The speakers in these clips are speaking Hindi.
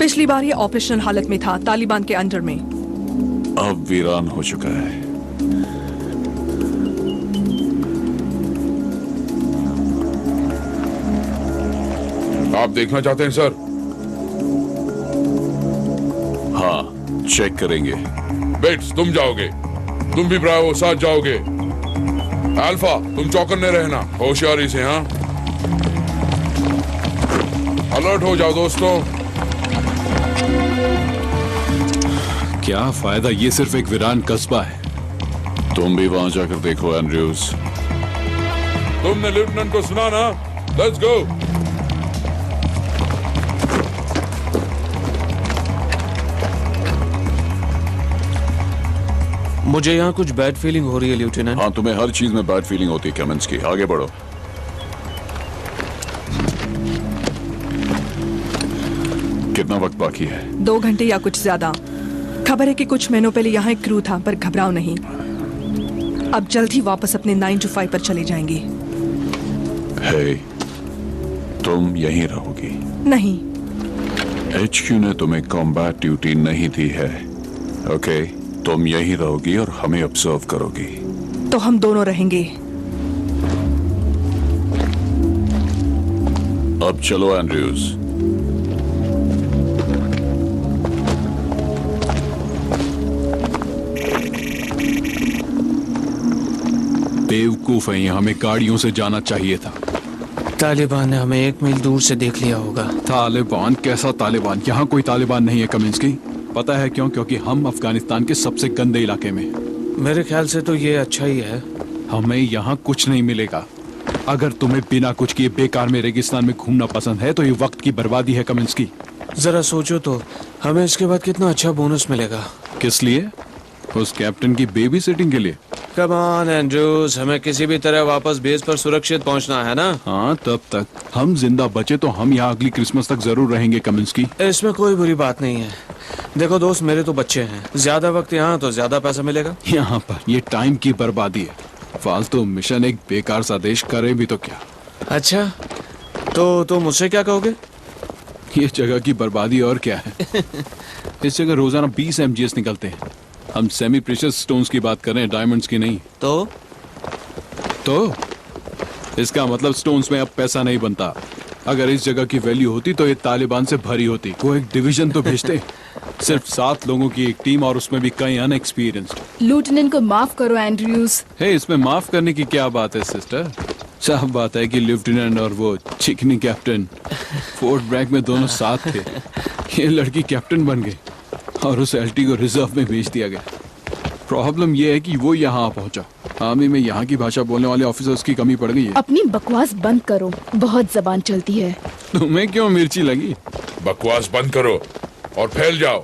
पिछली बार ये ऑपरेशनल हालत में था, तालिबान के अंडर में। अब वीरान हो चुका है। आप देखना चाहते हैं सर? हाँ, चेक करेंगे। बेट्स, तुम जाओगे। तुम भी ब्रावो साथ जाओगे। अल्फा, तुम चौकन्ने रहना, होशियारी से। हाँ, अलर्ट हो जाओ दोस्तों। क्या फायदा, ये सिर्फ एक वीरान कस्बा है। तुम भी वहां जाकर देखो एंड्रयूज। तुमने लेफ्टिनेंट को सुना ना? Let's go. मुझे यहाँ कुछ बैड फीलिंग हो रही है लेफ्टिनेंट। हाँ, तुम्हें हर चीज में बैड फीलिंग होती है कामिंस्की। आगे बढ़ो। कितना वक्त बाकी है? 2 घंटे या कुछ ज्यादा। खबर है कि कुछ महीनों पहले यहाँ एक क्रू था, पर घबराओ नहीं, अब जल्द ही वापस अपने 9 to 5 पर चले जाएंगे। हे, तुम यहीं रहोगी? नहीं, HQ ने तुम्हें कॉम्बैट ड्यूटी नहीं दी है। ओके, तुम यहीं रहोगी और हमें ऑब्जर्व करोगी। तो हम दोनों रहेंगे। अब चलो एंड्रयूज। बेवकूफ है, ये हमें गाड़ियों से जाना चाहिए था। तालिबान ने हमें 1 मील दूर से देख लिया होगा। तालिबान? कैसा तालिबान? यहाँ कोई तालिबान नहीं है कामिंस्की। पता है क्यों? क्योंकि हम अफगानिस्तान के सबसे गंदे इलाके में। मेरे ख्याल से तो ये अच्छा ही है। हमें यहाँ कुछ नहीं मिलेगा। अगर तुम्हें बिना कुछ किए बेकार में रेगिस्तान में घूमना पसंद है तो ये वक्त की बर्बादी है कामिंस्की। जरा सोचो तो, हमें इसके बाद कितना अच्छा बोनस मिलेगा। किस लिए? उस कैप्टन की बेबी सिटिंग के लिए। कम ऑन एंड्रूज, हमें किसी भी तरह वापस बेस पर सुरक्षित पहुंचना है ना। हाँ, तब तक हम जिंदा बचे तो हम यहाँ अगली क्रिसमस तक जरूर रहेंगे कामिंस्की। इसमें कोई बुरी बात नहीं है। देखो दोस्त, मेरे तो बच्चे हैं, ज्यादा वक्त यहाँ तो ज्यादा पैसा मिलेगा। यहाँ पर ये टाइम की बर्बादी है। फालतू मिशन एक बेकार सा देश करे भी तो क्या। अच्छा, तो तुम मुझसे क्या कहोगे? ये जगह की बर्बादी और क्या है। इस जगह रोजाना 20 MGS निकलते हैं। हम सेमी प्रेशियस स्टोन्स की बात कर रहे हैं, डायमंड्स की नहीं। तो इसका मतलब स्टोन्स में अब पैसा नहीं बनता। अगर इस जगह की वैल्यू होती तो ये तालिबान से भरी होती। वो एक डिवीजन तो भेजते। सिर्फ 7 लोगों की एक टीम, और उसमें भी कई अनएक्सपीरियंस्ड। लेफ्टिनेंट को माफ करो एंड्रयूज। हे, इसमें माफ करने की क्या बात है सिस्टर? साफ बात है कि लेफ्टिनेंट और वो चिकनी कैप्टन फोर्ट ब्रैग में दोनों साथ थे। ये लड़की कैप्टन बन गई और उस एलटी को रिजर्व में भेज दिया गया। प्रॉब्लम ये है कि वो यहाँ पहुंचा। आर्मी में यहाँ की भाषा बोलने वाले ऑफिसर्स की कमी पड़ गई है। अपनी बकवास बंद करो, बहुत जबान चलती है। तुम्हें क्यों मिर्ची लगी? बकवास बंद करो और फैल जाओ।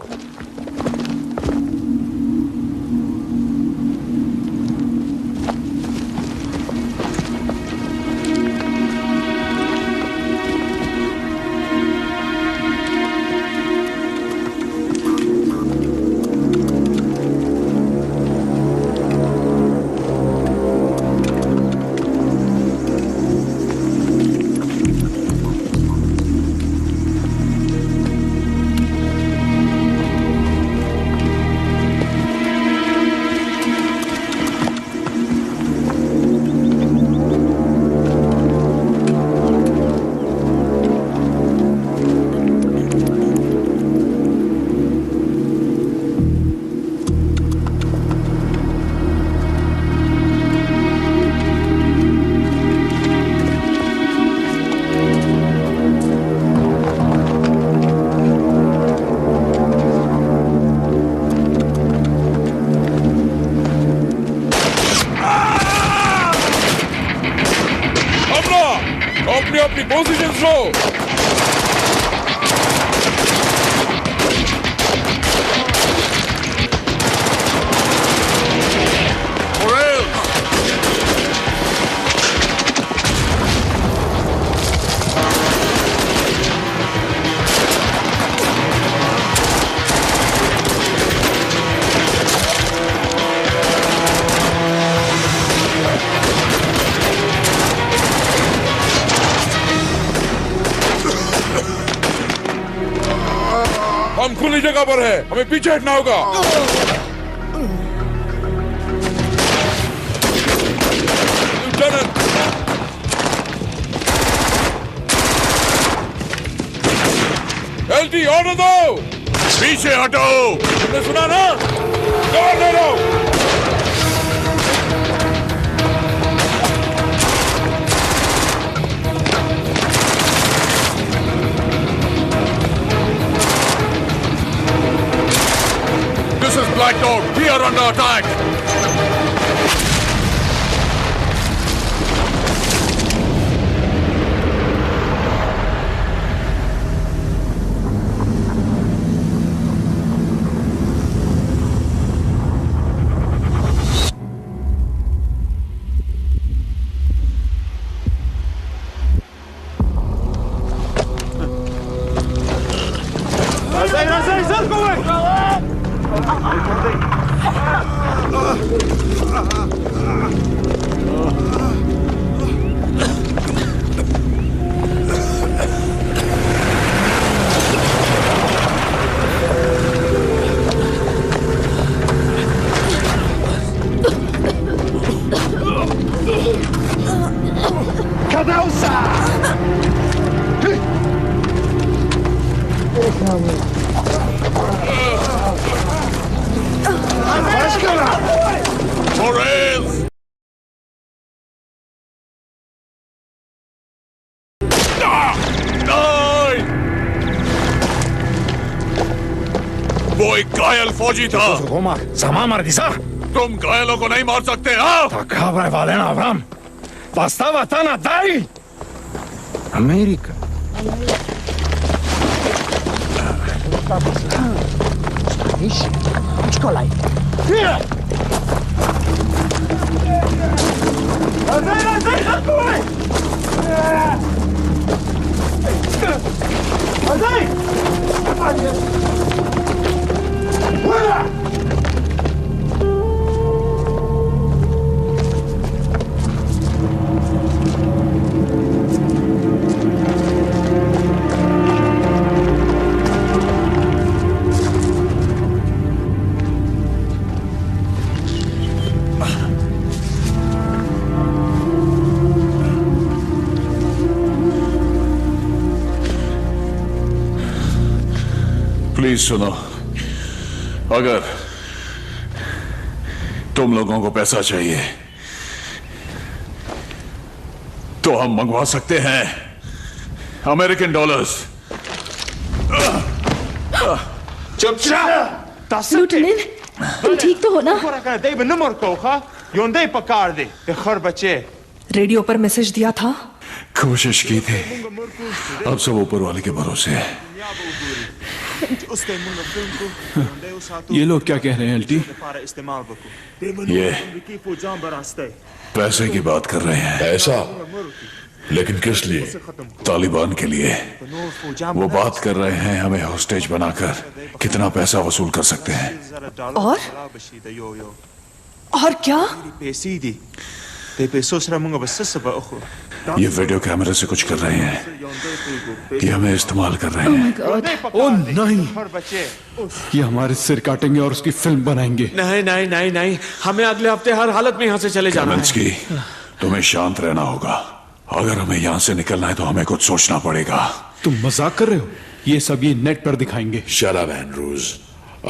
अपनी पोजीशन लो। खुली जगह पर है, हमें पीछे हटना होगा। लिeutenant, एलटी ऑर्डर दो। पीछे हटो। तुमने सुना ना? कवर ले लो। This is Black Dog. We are under attack. Torres! वो एक घायल फौजी था। तुम घायलों को नहीं मार सकते, हाँ? Amerika. प्लीज सुनो, अगर तुम लोगों को पैसा चाहिए तो हम मंगवा सकते हैं अमेरिकन डॉलर्स। लुटनेन, तुम ठीक तो हो ना? रेडियो पर मैसेज दिया था। कोशिश की थी, अब सब ऊपर वाले के भरोसे है। ये लोग क्या कह रहे हैं एलटी? ये पैसे की बात कर रहे हैं। ऐसा? लेकिन किस लिए? तालिबान के लिए। वो बात कर रहे हैं हमें हॉस्टेज बनाकर कितना पैसा वसूल कर सकते हैं। और क्या? ये वीडियो कैमरे से कुछ कर रहे हैं, ये हमें इस्तेमाल कर रहे हैं। ओ नहीं, ये हमारे सिर काटेंगे और उसकी फिल्म बनाएंगे। नहीं नहीं नहीं नहीं, हमें अगले हफ्ते हर हालत में यहाँ से चले जाना है। कामिंस्की, तुम्हें शांत रहना होगा। अगर हमें यहाँ से निकलना है तो हमें कुछ सोचना पड़ेगा। तुम मजाक कर रहे हो? ये सब ये नेट पर दिखाएंगे। शट अप एंड्रूज,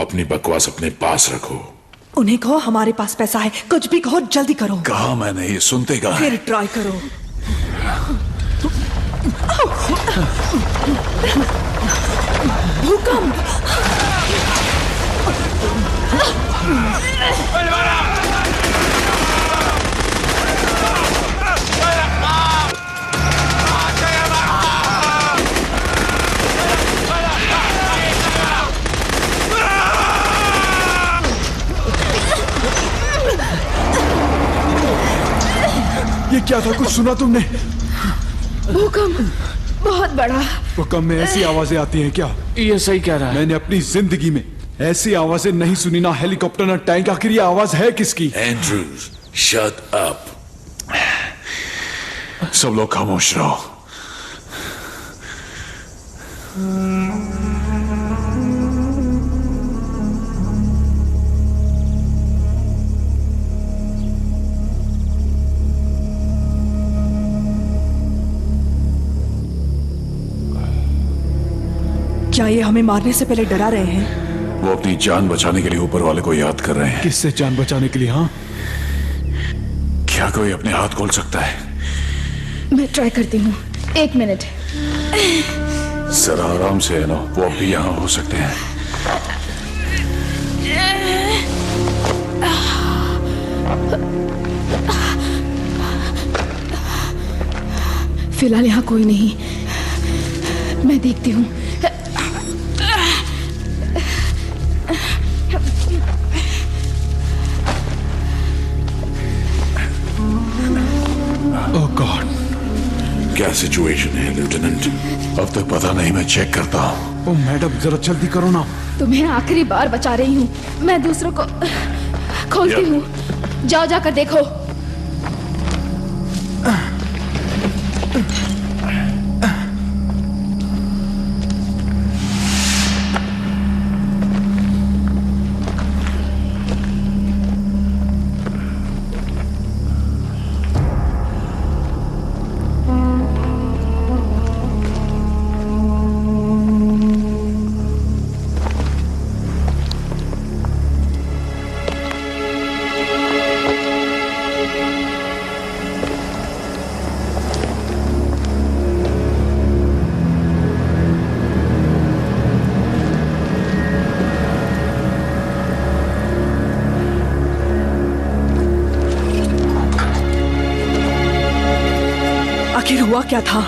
अपनी बकवास अपने पास रखो। उन्हें कहो हमारे पास पैसा है, कुछ भी कहो, जल्दी करो। कहा मैंने, ये सुनते कहा। फिर ट्राई करो। भूकंप! ये क्या था? कुछ सुना तुमने? भूकंप बहुत बड़ा। भूकंप में ऐसी आवाजें आती हैं क्या? ये सही कह रहा है। मैंने अपनी जिंदगी में ऐसी आवाजें नहीं सुनी, ना हेलीकॉप्टर ना टैंक। आखिर ये आवाज है किसकी? Andrews, shut up. सब लोग खामोश रहो। क्या ये हमें मारने से पहले डरा रहे हैं? वो अपनी जान बचाने के लिए ऊपर वाले को याद कर रहे हैं। किससे जान बचाने के लिए? हाँ, क्या कोई अपने हाथ खोल सकता है? मैं ट्राई करती हूँ, 1 मिनट। जरा आराम से है ना, वो अब भी यहाँ हो सकते हैं। फिलहाल यहाँ कोई नहीं, मैं देखती हूँ। ओह गॉड, क्या सिचुएशन है लेफ्टिनेंट? अब तक पता नहीं, मैं चेक करता हूँ। ओह मैडम जरा जल्दी करो ना। तुम्हें आखिरी बार बचा रही हूँ, मैं दूसरों को खोलती हूँ। जाओ जाकर देखो। आखिर हुआ क्या था?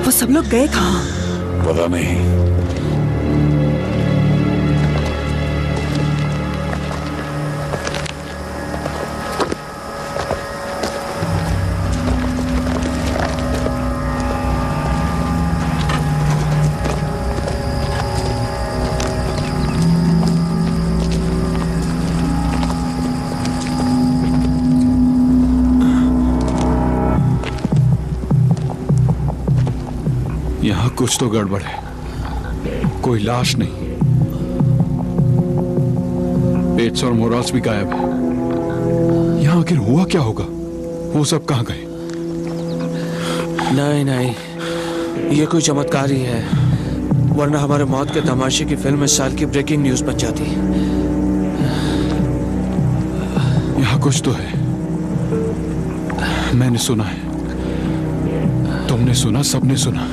वो सब लोग गए कहाँ? पता नहीं। यहाँ कुछ तो गड़बड़ है। कोई लाश नहीं, पेट्स और मोराल्स भी गायब है। यहाँ आखिर हुआ क्या होगा? वो सब कहाँ गए? नहीं नहीं, ये कोई चमत्कार ही है, वरना हमारे मौत के तमाशे की फिल्म इस साल की ब्रेकिंग न्यूज बन जाती। यहाँ कुछ तो है। मैंने सुना है, तुमने सुना, सबने सुना।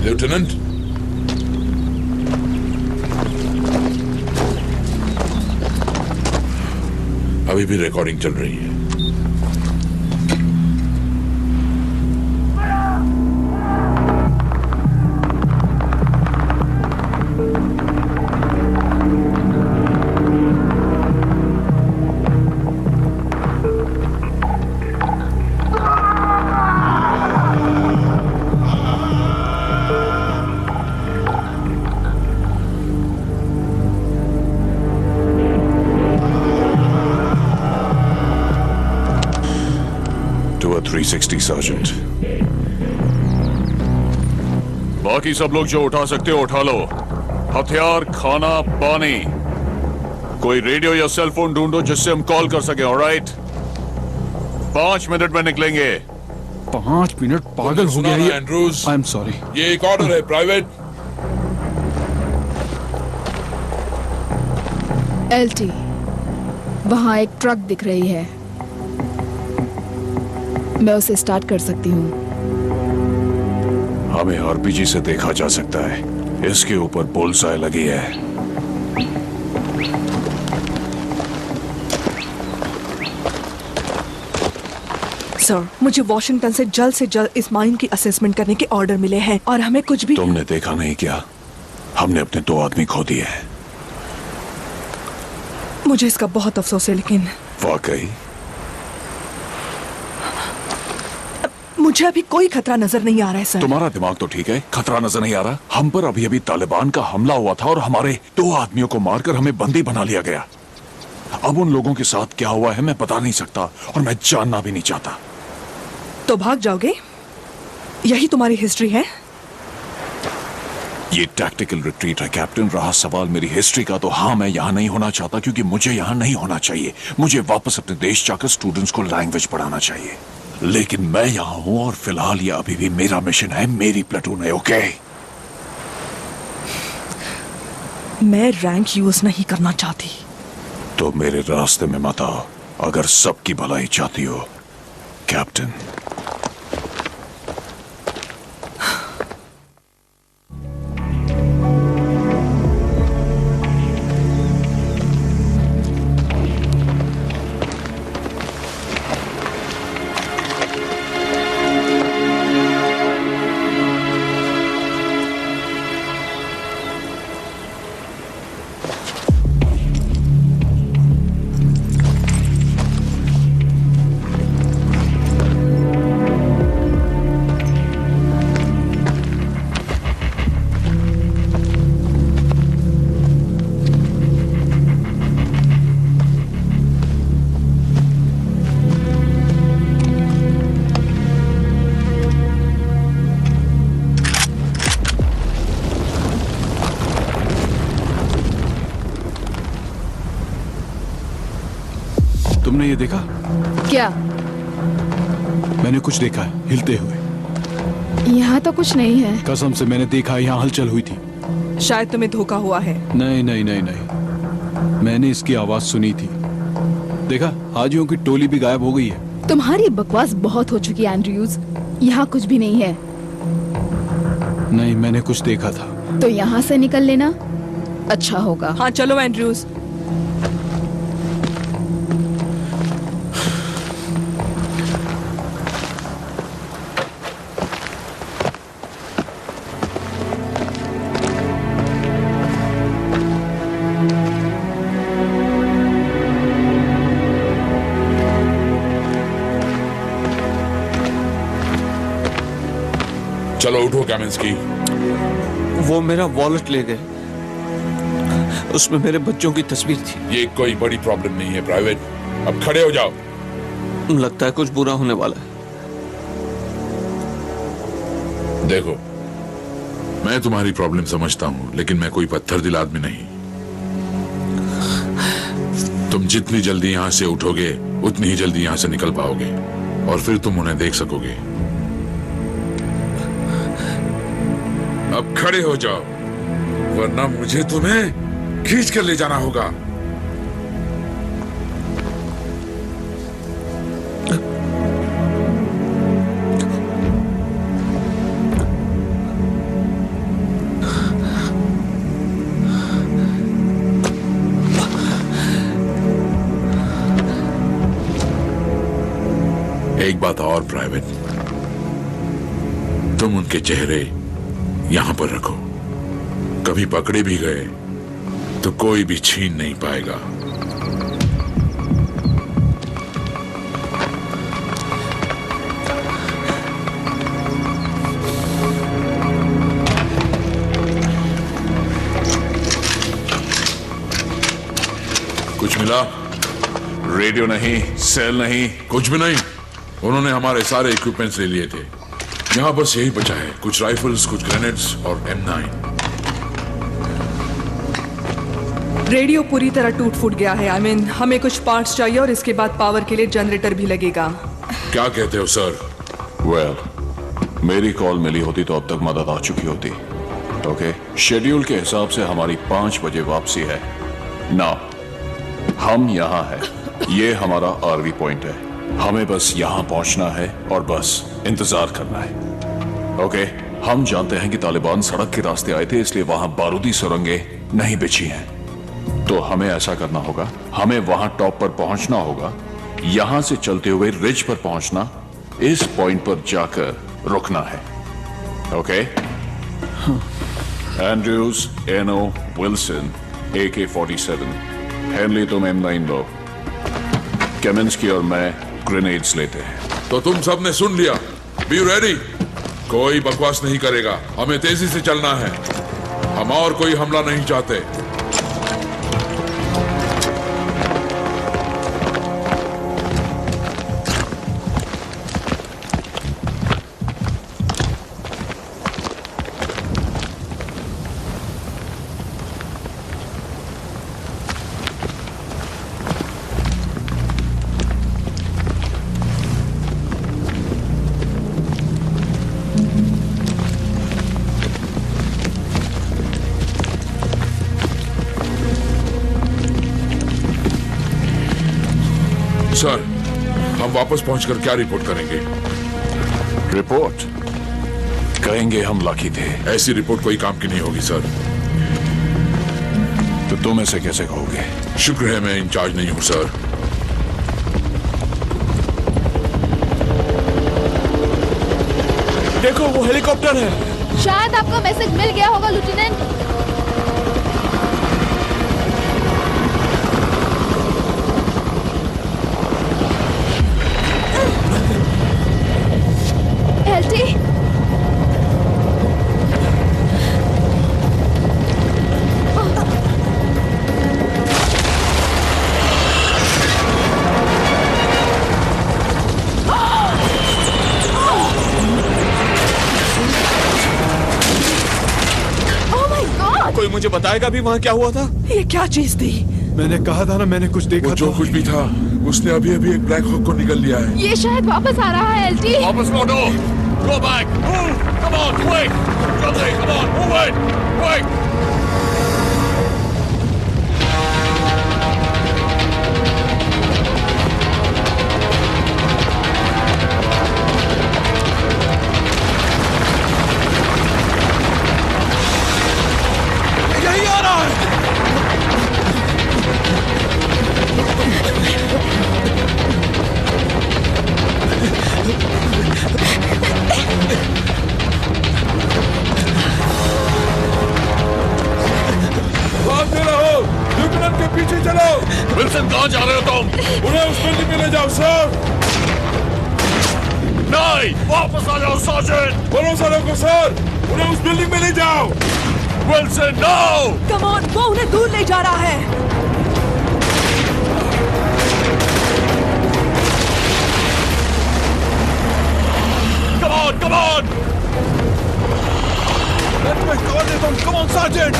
लेफ्टिनेंट, अभी भी रिकॉर्डिंग चल रही है। To a 360 sergeant. बाकी सब लोग जो उठा सकते हो उठा लो। हथियार, खाना, पानी। कोई रेडियो या सेल फोन ढूंढो जिससे हम कॉल कर सके। ऑलराइट, 5 मिनट में निकलेंगे। 5 मिनट? पागल हो गया ये। Andrews, I am sorry. ये एक ऑर्डर है, प्राइवेट। LT, वहाँ एक ट्रक दिख रही है, मैं उसे स्टार्ट कर सकती हूँ। हमें आरपीजी से देखा जा सकता है। इसके ऊपर बुलसाई लगी है। सर, मुझे वॉशिंगटन से जल्द इस माइन की असेसमेंट करने के ऑर्डर मिले हैं और हमें कुछ भी। तुमने देखा नहीं क्या? हमने अपने 2 आदमी खो दिए हैं। मुझे इसका बहुत अफसोस है, लेकिन वाकई मुझे अभी कोई खतरा नजर नहीं आ रहा है सर। तुम्हारा दिमाग तो ठीक है, खतरा नजर नहीं आ रहा। हम पर अभी अभी तालिबान का हमला हुआ था और हमारे 2 आदमियों को मारकर हमें बंदी बना लिया गया। अब उन लोगों के साथ क्या हुआ है मैं बता नहीं सकता और मैं जानना भी नहीं चाहता। तो भाग जाओगे? यही तुम्हारी हिस्ट्री है? ये टैक्टिकल रिट्रीट है कैप्टन। रहा सवाल मेरी हिस्ट्री का, तो हाँ, मैं यहाँ नहीं होना चाहता क्योंकि मुझे यहाँ नहीं होना चाहिए। मुझे वापस अपने देश जाकर स्टूडेंट्स को लैंग्वेज पढ़ाना चाहिए। लेकिन मैं यहाँ हूँ और फिलहाल ये अभी भी मेरा मिशन है, मेरी प्लेटून है। ओके, मैं रैंक यूज नहीं करना चाहती। तो मेरे रास्ते में मत आओ अगर सबकी भलाई चाहती हो कैप्टन। तुमने ये देखा? क्या? मैंने कुछ देखा है हिलते हुए। यहाँ तो कुछ नहीं है। कसम से मैंने देखा, यहाँ हलचल हुई थी। शायद तुम्हें धोखा हुआ है। नहीं नहीं नहीं नहीं, मैंने इसकी आवाज सुनी थी। देखा, हाजियों की टोली भी गायब हो गई है। तुम्हारी बकवास बहुत हो चुकी है एंड्रयूज। यहाँ कुछ भी नहीं है। नहीं, मैंने कुछ देखा था। तो यहाँ से निकल लेना अच्छा होगा। हाँ चलो एंड्रयूज। चलो उठो कामिंस्की। वो मेरा वॉलेट ले गए, उसमें मेरे बच्चों की तस्वीर थी। ये कोई बड़ी प्रॉब्लम नहीं है प्राइवेट, अब खड़े हो जाओ। लगता है कुछ बुरा होने वाला है। देखो, मैं तुम्हारी प्रॉब्लम समझता हूं, लेकिन मैं कोई पत्थर दिल आदमी नहीं। तुम जितनी जल्दी यहां से उठोगे उतनी ही जल्दी यहां से निकल पाओगे और फिर तुम उन्हें देख सकोगे। अब खड़े हो जाओ, वरना मुझे तुम्हें खींच कर ले जाना होगा। एक बात और प्राइवेट, तुम उनके चेहरे यहां पर रखो। कभी पकड़े भी गए तो कोई भी छीन नहीं पाएगा। कुछ मिला? रेडियो नहीं, सेल नहीं, कुछ भी नहीं। उन्होंने हमारे सारे इक्विपमेंट्स ले लिए थे। यहाँ बस यही बचा है, कुछ राइफल्स, कुछ ग्रेनेड्स और M9। रेडियो पूरी तरह टूट फूट गया है। हमें कुछ पार्ट्स चाहिए और इसके बाद पावर के लिए जनरेटर भी लगेगा। क्या कहते हो सर? वेल, मेरी कॉल मिली होती तो अब तक मदद आ चुकी होती। ओके, शेड्यूल के हिसाब से हमारी 5 बजे वापसी है। नाउ हम यहाँ हैं, ये हमारा आरवी पॉइंट है। हमें बस यहाँ पहुंचना है और बस इंतजार करना है। ओके, हम जानते हैं कि तालिबान सड़क के रास्ते आए थे, इसलिए वहां बारूदी सुरंगें नहीं बिछी हैं। तो हमें ऐसा करना होगा, हमें वहां टॉप पर पहुंचना होगा, यहां से चलते हुए रिज पर पहुंचना, इस पॉइंट पर जाकर रुकना है। ओके? एंड्रयूज, एनो, विल्सन, AK-47, हेनली तुम M9 लो, केमिंस्की और मैं ग्रेनेड्स लेते हैं। तो तुम सबने सुन लिया। बी रेडी, कोई बकवास नहीं करेगा। हमें तेजी से चलना है, हम और कोई हमला नहीं चाहते। सर, हम वापस पहुंचकर क्या रिपोर्ट करेंगे? रिपोर्ट कहेंगे हम लकी थे। ऐसी रिपोर्ट कोई काम की नहीं होगी सर। तो तुम ऐसे कैसे कहोगे? शुक्र है मैं इंचार्ज नहीं हूं सर। देखो वो हेलीकॉप्टर है। शायद आपको मैसेज मिल गया होगा लेफ्टिनेंट। एल्टी, कोई मुझे बताएगा भी वहाँ क्या हुआ था? ये क्या चीज थी? मैंने कहा था ना, मैंने कुछ देखा वो जो कुछ भी था उसने अभी अभी एक ब्लैक हॉक को निकल लिया है। ये शायद वापस आ रहा है एल्टी। वापस लौटो। Go back. Move. Come on, quick. जल्दी, come on, move it. Quick. यही आ रहा है। भागते रहो, लेफ्टिनेंट के पीछे चलो। विल्सन, कहाँ जा रहे हो तुम? उन्हें उस बिल्डिंग में ले जाओ सर। नहीं, वापस आ जाओ सार्जेंट। भरोसा रखो सर, उन्हें उस बिल्डिंग में ले जाओ। Wilson, no. कम ऑन, वो उन्हें दूर ले जा रहा है। Come on, come on. मैं कॉल देता हूँ। Come on sergeant.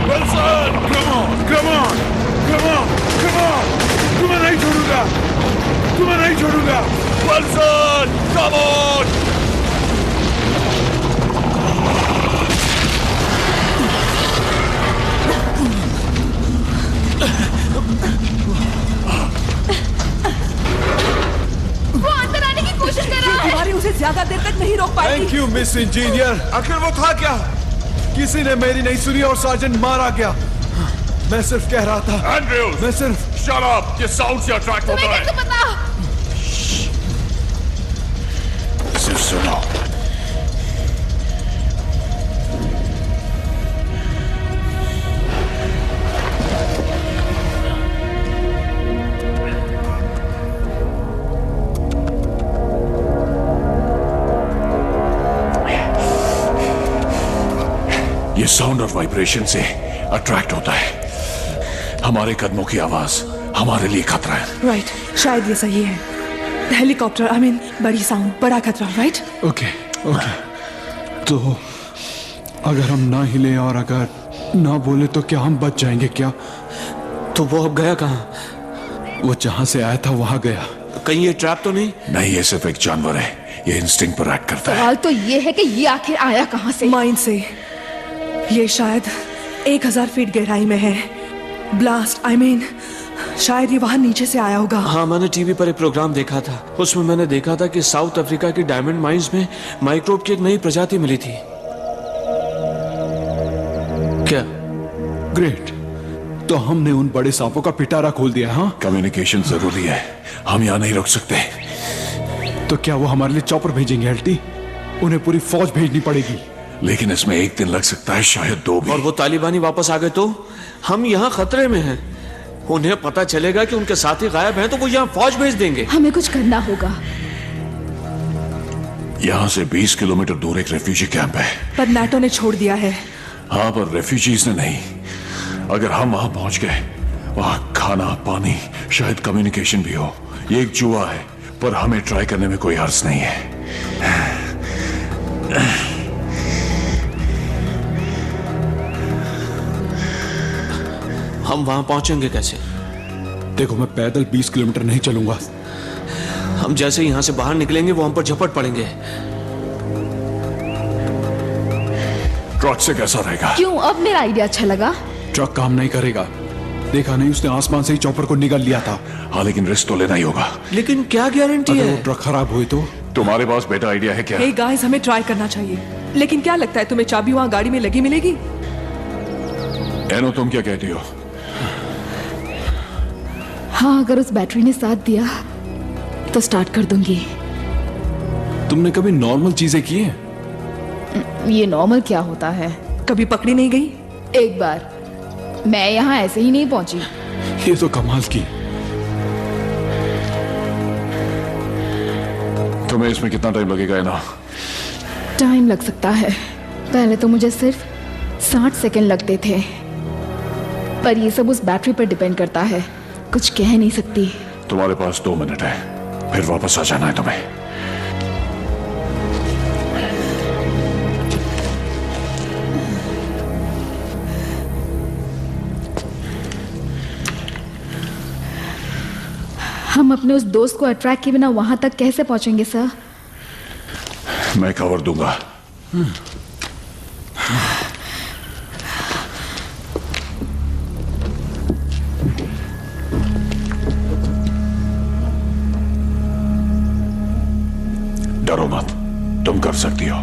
Wilson. Come on, come on, come on, come on. तुम्हें नहीं छोड़ूंगा, तुम्हें नहीं छोड़ूंगा। Wilson, come on. वो अंदर आने की कोशिश कर रहा है। हमारी उसे ज्यादा देर तक नहीं रोक पाएगी। Thank you miss engineer. आखिर वो था क्या? किसी ने मेरी नहीं सुनी और सार्जेंट मारा गया। मैं सिर्फ कह रहा था। Andrews, मैं सिर्फ shut up. ये साउंड से अट्रैक्ट तुम्हें होता कैसे है। पता? सिर्फ सुनो। ये साउंड और वाइब्रेशन से अट्रैक्ट होता है। हमारे कदमों की आवाज हमारे लिए खतरा है। राइट, शायद ये सही है। हेलीकॉप्टर, आई मीन बड़ी साउंड, बड़ा खतरा, राइट? Okay okay. तो अगर हम ना हिले और अगर ना बोले तो क्या हम बच जाएंगे क्या? तो वो अब गया कहाँ? वो जहां से आया था वहां गया। कहीं ये ट्रैप तो नहीं? नहीं, ये सिर्फ एक जानवर है। ये इंस्टिंक्ट पर एक्ट करता है। सवाल तो ये है कि ये आखिर आया कहाँ से? माइंड से। ये शायद 1000 फीट गहराई में है। ब्लास्ट, आई मीन शायद ये वहां नीचे से आया होगा। हाँ, मैंने टीवी पर एक प्रोग्राम देखा था। उसमें मैंने देखा था कि साउथ अफ्रीका की डायमंड माइंस में माइक्रोब की एक नई प्रजाति मिली थी। क्या? ग्रेट। तो हमने उन बड़े सांपों का पिटारा खोल दिया। हाँ, कम्युनिकेशन जरूरी है। हम यहाँ नहीं रुक सकते। तो क्या वो हमारे लिए चॉपर भेजेंगे एल्टी? उन्हें पूरी फौज भेजनी पड़ेगी। लेकिन इसमें 1 दिन लग सकता है, शायद 2 भी। और वो तालिबानी वापस आ गए तो हम यहाँ खतरे में हैं। उन्हें पता चलेगा कि उनके साथी गायब हैं तो वो यहाँ फौज भेज देंगे। हमें कुछ करना होगा। यहाँ से 20 किलोमीटर दूर एक रेफ्यूजी कैंप है। पर नाटो ने छोड़ दिया है। हाँ, पर रेफ्यूजीज ने नहीं। अगर हम वहां पहुंच गए, वहां खाना, पानी, शायद कम्युनिकेशन भी हो। ये एक जुआ है, पर हमें ट्राई करने में कोई हर्ज नहीं है। हम वहां पहुंचेंगे कैसे? देखो, मैं पैदल 20 किलोमीटर नहीं चलूंगा। हम जैसे यहाँ से बाहर निकलेंगे वो हम पर झपट पड़ेंगे। ट्रक से कैसा रहेगा? क्यों? अब मेरा आइडिया अच्छा लगा। ट्रक काम नहीं करेगा। देखा नहीं उसने आसमान से ही चॉपर को निकाल लिया था। हाँ लेकिन रिस्क तो लेना ही होगा। लेकिन क्या गारंटी अगर वो है? ट्रक खराब हुई तो? तुम्हारे पास बेटा आइडिया है क्या? हे गाइस, हमें ट्राई करना चाहिए। लेकिन क्या लगता है तुम्हें चाबी वहाँ गाड़ी में लगी मिलेगी? एनो तुम क्या कहती हो? हाँ, अगर उस बैटरी ने साथ दिया तो स्टार्ट कर दूंगी। तुमने कभी नॉर्मल चीजें की हैं? ये नॉर्मल क्या होता है? कभी पकड़ी नहीं गई? एक बार मैं यहाँ ऐसे ही नहीं पहुंची। ये तो कमाल की। तुम्हें इसमें कितना टाइम लगेगा एनो? टाइम लग सकता है। पहले तो मुझे सिर्फ 60 सेकंड लगते थे, पर ये सब उस बैटरी पर डिपेंड करता है। कुछ कह नहीं सकती। तुम्हारे पास 2 मिनट है, फिर वापस आ जाना है तुम्हें। हम अपने उस दोस्त को अट्रैक्ट किए बिना वहां तक कैसे पहुंचेंगे सर? मैं कवर दूंगा। डरो मत, तुम कर सकती हो।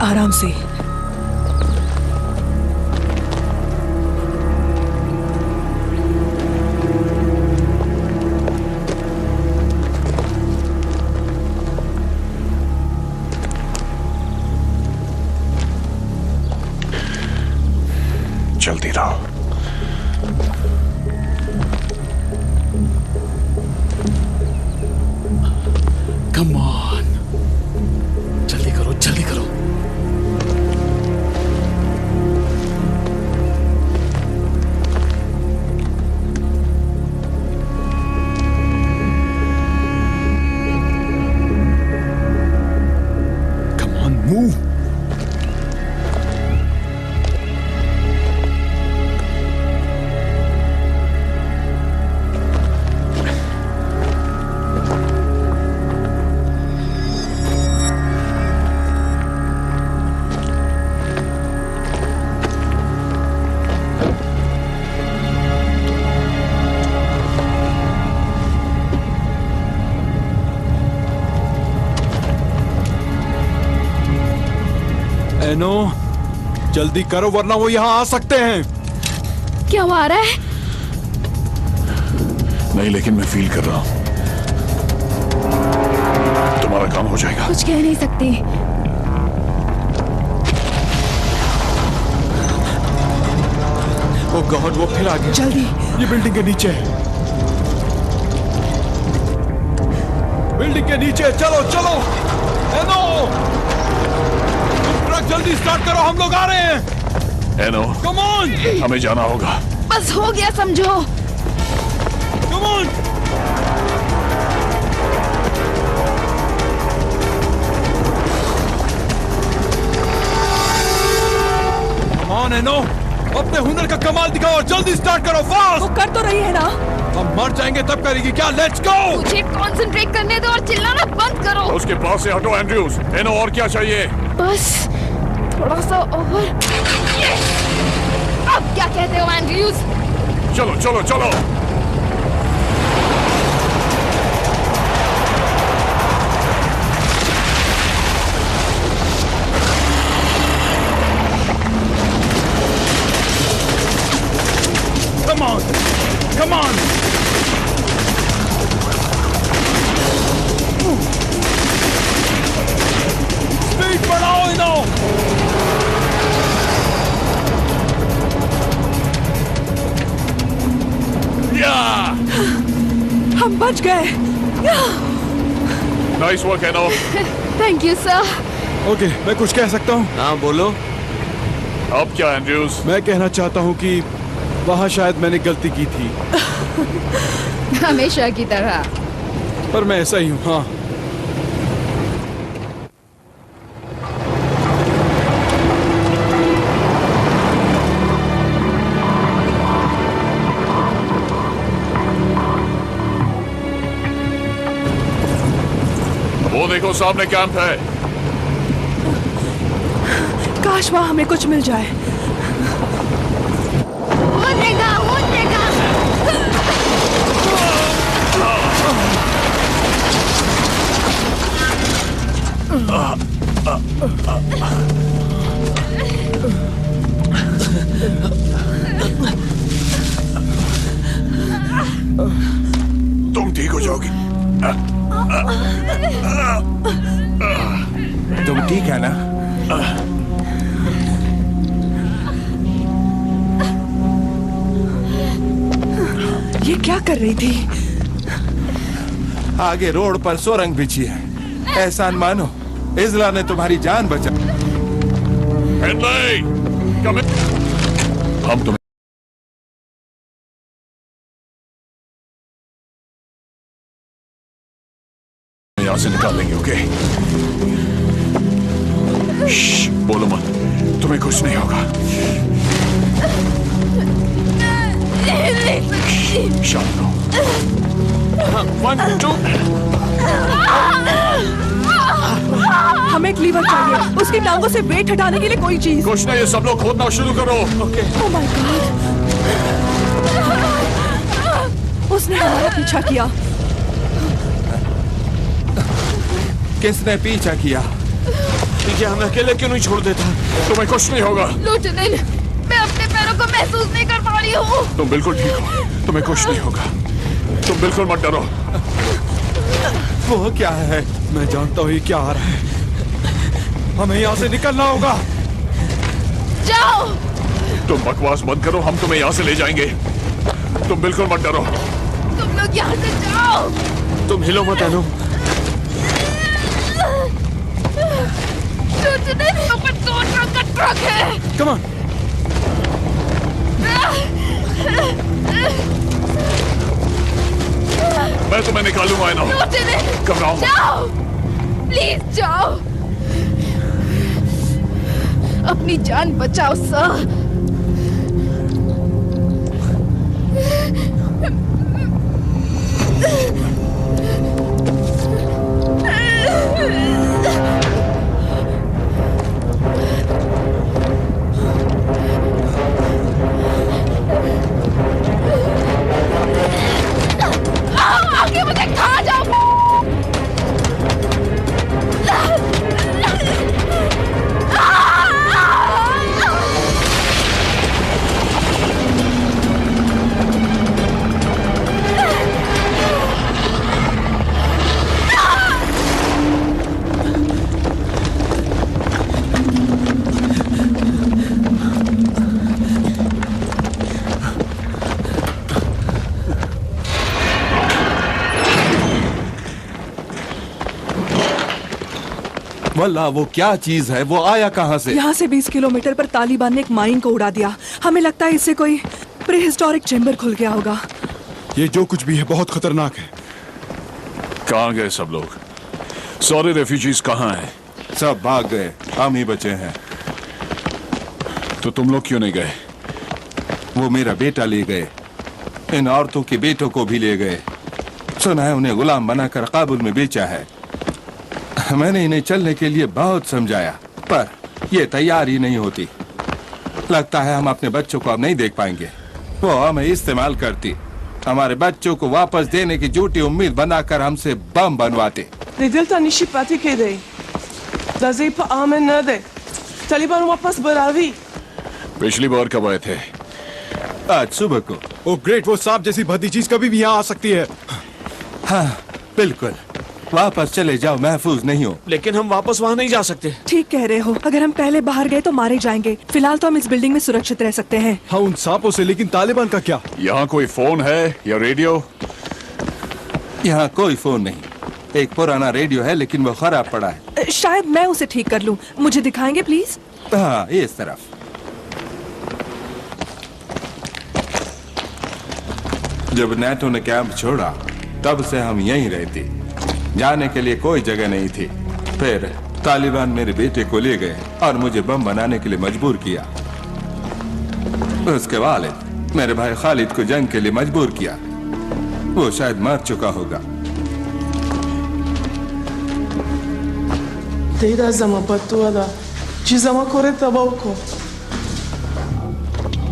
आराम से। चलती रहो। कम ऑन, जल्दी करो जल्दी करो। Come on, move. एनो, जल्दी करो वरना वो यहाँ आ सकते हैं। क्या वो आ रहा है? नहीं लेकिन मैं फील कर रहा हूं तुम्हारा काम हो जाएगा। कुछ कह नहीं सकती। ओ गॉड, वो फिर आ गया। जल्दी। ये बिल्डिंग के नीचे है। बिल्डिंग के नीचे, चलो चलो। एनो, ट्रक जल्दी स्टार्ट करो, हम लोग आ रहे हैं। एनो, कम ऑन, हमें जाना होगा। बस हो गया समझो। Come on. कम ऑन एनो, अपने हुनर का कमाल दिखाओ और जल्दी स्टार्ट करो, वो फास्ट। कर तो रही है ना? हम मर जाएंगे तब करेगी क्या? Let's go. मुझे कंसंट्रेट करने दो और चिल्लाना बंद करो। उसके पास से हटो एंड्रयूज। एनो, और क्या चाहिए? बस थोड़ा सा और। अब क्या कहते हो एंड्रयूज? चलो चलो चलो। Come on, come on. Speed बढ़ाओ इनो। हम बच गए। नाइस वर्क एनो। Thank you sir. ओके, मैं कुछ कह सकता हूँ? हाँ बोलो। अब क्या एंड्रयूज? मैं कहना चाहता हूँ कि वहाँ शायद मैंने गलती की थी, हमेशा की तरह। पर मैं ऐसा ही हूँ। हाँ, देखो सामने कैंप है। काश वहाँ हमें कुछ मिल जाए। तुम ठीक हो जाओगी। तुम ठीक है ना? ये क्या कर रही थी? आगे रोड पर सुरंग बिछी है। एहसान मानो, इजला ने तुम्हारी जान बचा। Headline, come in। हम तुम्हें यहाँ से निकाल लेंगे, ओके? श्श, बोलो मत, तुम्हें कुछ नहीं होगा। शांत रहो। 1 2 हमें एक लीवर चाहिए, उसकी टांगों से वेट हटाने के लिए कोई चीज। कुछ नहीं, ये सब लोग खोदना शुरू करो। ओह माय गॉड, उसने हमारा पीछा किया। किसने पीछा किया? ये हमें अकेले क्यों नहीं छोड़ देता? तुम्हें कुछ नहीं होगा। लेफ्टिनेंट, मैं अपने पैरों को महसूस नहीं कर पा रही हूँ। तुम बिल्कुल ठीक हो, तुम्हें कुछ नहीं होगा। तुम बिल्कुल मत डरो। वो क्या है? मैं जानता हूँ ये क्या आ रहा है। हमें यहाँ से निकलना होगा। जाओ। तुम बकवास बंद करो, हम तुम्हें यहाँ से ले जाएंगे। तुम बिल्कुल मत डरो। तुम लोग यहाँ से जाओ। तुम हिलो मत एनो। लेफ्टिनेंट, ऊपर 2 ट्रक का ट्रक है। Come on. मैं तुम्हें निकालूंगा ना। लेफ्टिनेंट, घबराओ मत। जाओ, प्लीज जाओ। अपनी जान बचाओ सर। आगे मुझे खा जाओ। वल्ला वो क्या चीज है? वो आया कहाँ से? यहाँ से 20 किलोमीटर पर तालिबान ने एक माइन को उड़ा दिया। हमें लगता है इससे कोई प्रीहिस्टोरिक चेंबर खुल गया होगा। ये जो कुछ भी है बहुत खतरनाक है। कहाँ गए सब लोग? सारे रेफ्यूजीज कहाँ हैं? सब भाग गए, हम ही बचे हैं। तो तुम लोग क्यों नहीं गए? वो मेरा बेटा ले गए, इन औरतों के बेटों को भी ले गए। सुना है उन्हें गुलाम बनाकर काबुल में बेचा है। मैंने इन्हें चलने के लिए बहुत समझाया, पर ये तैयार ही नहीं होती। लगता है हम अपने बच्चों को अब नहीं देख पाएंगे। वो हमें इस्तेमाल करती, हमारे बच्चों को वापस देने की झूठी उम्मीद बनाकर हमसे बम बनवाते। Nedilta nishi pati kede. Da zai pa amen nade. Taliban वापस बरावी। पिछली बार कब आए थे? आज सुबह को। ओ ग्रेट, वो सांप जैसी भद्दी चीज कभी भी यहाँ आ सकती है। हाँ बिल्कुल, वापस चले जाओ, महफूज नहीं हो। लेकिन हम वापस वहाँ नहीं जा सकते। ठीक कह रहे हो, अगर हम पहले बाहर गए तो मारे जाएंगे। फिलहाल तो हम इस बिल्डिंग में सुरक्षित रह सकते हैं। हाँ उन सांपों से, लेकिन तालिबान का क्या? यहाँ कोई फोन है या रेडियो? यहाँ कोई फोन नहीं। एक पुराना रेडियो है लेकिन वो खराब पड़ा है। शायद मैं उसे ठीक कर लूं। मुझे दिखाएंगे प्लीज? हाँ इस तरफ। जब नेटो ने कैंप छोड़ा तब से हम यहीं रहते, जाने के लिए कोई जगह नहीं थी। फिर तालिबान मेरे बेटे को ले गए और मुझे बम बनाने के लिए मजबूर किया। उसके वालिद मेरे भाई खालिद को जंग के लिए मजबूर किया। वो शायद मर चुका होगा। Teida zama patuada. Chizama koreta bauko.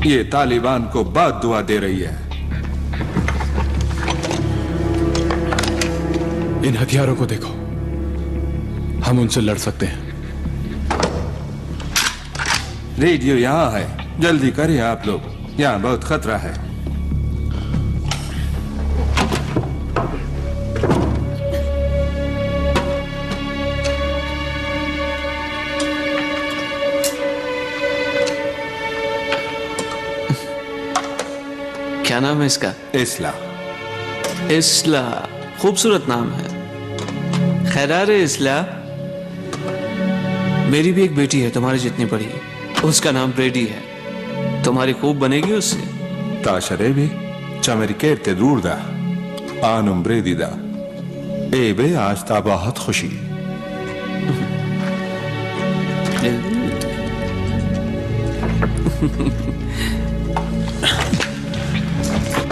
ये तालिबान को बाद दुआ दे रही है। इन हथियारों को देखो, हम उनसे लड़ सकते हैं। रेडियो यहाँ है, जल्दी करें आप लोग, यहाँ बहुत खतरा है। क्या नाम है इसका? इसला। इसला, खूबसूरत नाम है। खैरार इसला, मेरी भी एक बेटी है तुम्हारी जितनी बड़ी, उसका नाम ब्रेडी है। तुम्हारी खूब बनेगी उससे। ताशरे भी चमरिकेर ते दूर दा आनुम ब्रेदी दा ए बे आज ता बहुत खुशी।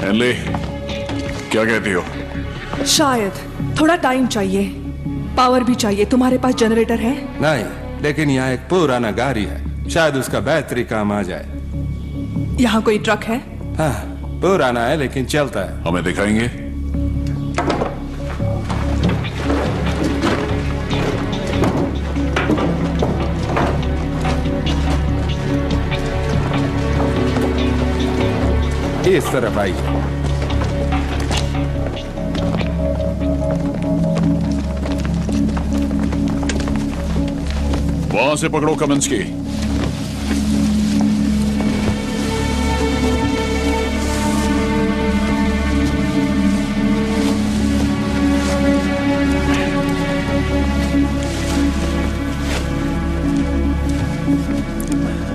हेनली, क्या कहती हो? शायद थोड़ा टाइम चाहिए, पावर भी चाहिए। तुम्हारे पास जनरेटर है? नहीं, लेकिन यहाँ एक पुराना गाड़ी है, शायद उसका बैटरी काम आ जाए। यहाँ कोई ट्रक है? हाँ, पुराना है लेकिन चलता है। हमें दिखाएंगे? इस तरफ आइए। वहां से पकड़ो कमिंस्की।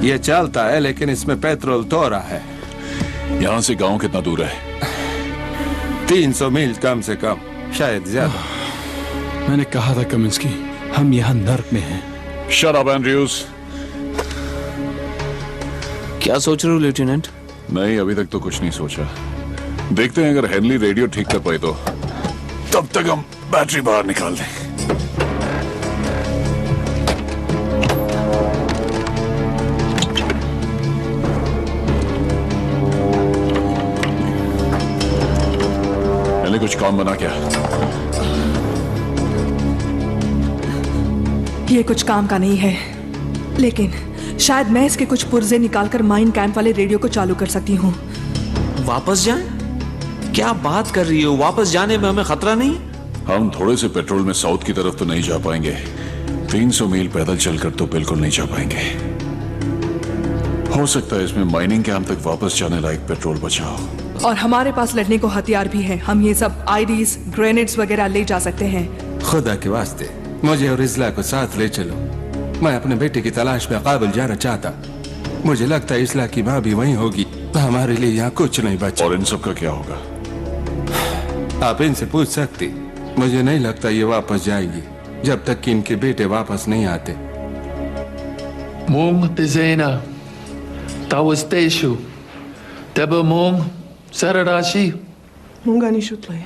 ये चलता है लेकिन इसमें पेट्रोल थोड़ा है। यहां से गांव कितना दूर है? 300 मील कम से कम, शायद ज्यादा। मैंने कहा था कमिंस्की, हम यहाँ नर्क में हैं। Shut up Andrews. क्या सोच रहे हो लेफ्टिनेंट? नहीं, अभी तक तो कुछ नहीं सोचा। देखते हैं, अगर हेनली रेडियो ठीक कर पाए तो तब तक हम बैटरी बाहर निकाल दें। हेनली, कुछ काम बना क्या? ये कुछ काम का नहीं है, लेकिन शायद मैं इसके कुछ पुर्जे निकालकर माइन कैंप वाले रेडियो को चालू कर सकती हूँ। वापस जाएं? क्या बात कर रही हो? वापस जाने में हमें खतरा नहीं? हम थोड़े से पेट्रोल में साउथ की तरफ तो नहीं जा पाएंगे। 300 मील पैदल चलकर तो बिल्कुल नहीं जा पाएंगे। हो सकता है इसमें माइनिंग कैंप तक वापस जाने लायक पेट्रोल बचा हो। और हमारे पास लड़ने को हथियार भी है। हम ये सब आईडीज, ग्रेनेड्स वगैरह ले जा सकते हैं। खुदा के वास्ते मुझे और इस्ला को साथ ले चलो। मैं अपने बेटे की तलाश में काबुल जाना चाहता। मुझे लगता है इस्ला की माँ भी वहीं होगी। हमारे लिए यहाँ कुछ नहीं बचा। और इन सब का क्या होगा? आप इनसे पूछ सकती। मुझे नहीं लगता ये वापस जाएगी जब तक कि इनके बेटे वापस नहीं आते। Mung dezena, tawas teshu, tebe mung sararashi. Munga ni šutlej.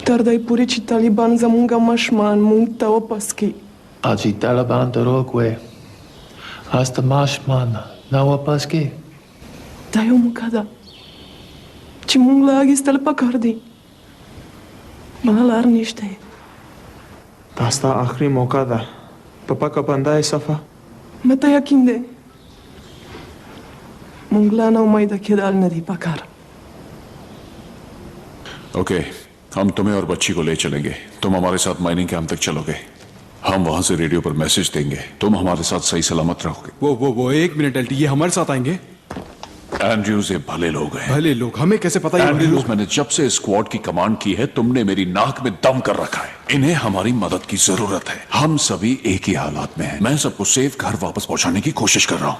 Tardaj puriči Taliban za munga mašman, mung ta opaski. Aji Taliban dorogwe, hasta mashman, nawa paski. Dajo mu kada. Či mung lagi stal pakardi. Malalar nište. रास्ता आखिरी मौका था। पापा का बंदा है सफा। Meta yakin de. Mungla na umay da kedal nadi pakar. Okay, हम तुम्हें और बच्ची को ले चलेंगे। तुम हमारे साथ माइनिंग कैंप तक चलोगे। हम वहां से रेडियो पर मैसेज देंगे। तुम हमारे साथ सही सलामत रहोगे। वो एक मिनट एल्टी, ये हमारे साथ आएंगे? एंड्रयूज ये भले लोग हैं। भले लोग? हमें कैसे पता? एंड्रयूज, मैंने जब से स्क्वाड की कमांड की है तुमने मेरी नाक में दम कर रखा है। इन्हें हमारी मदद की जरूरत है। हम सभी एक ही हालात में हैं। मैं सबको सेफ घर वापस पहुंचाने की कोशिश कर रहा हूं।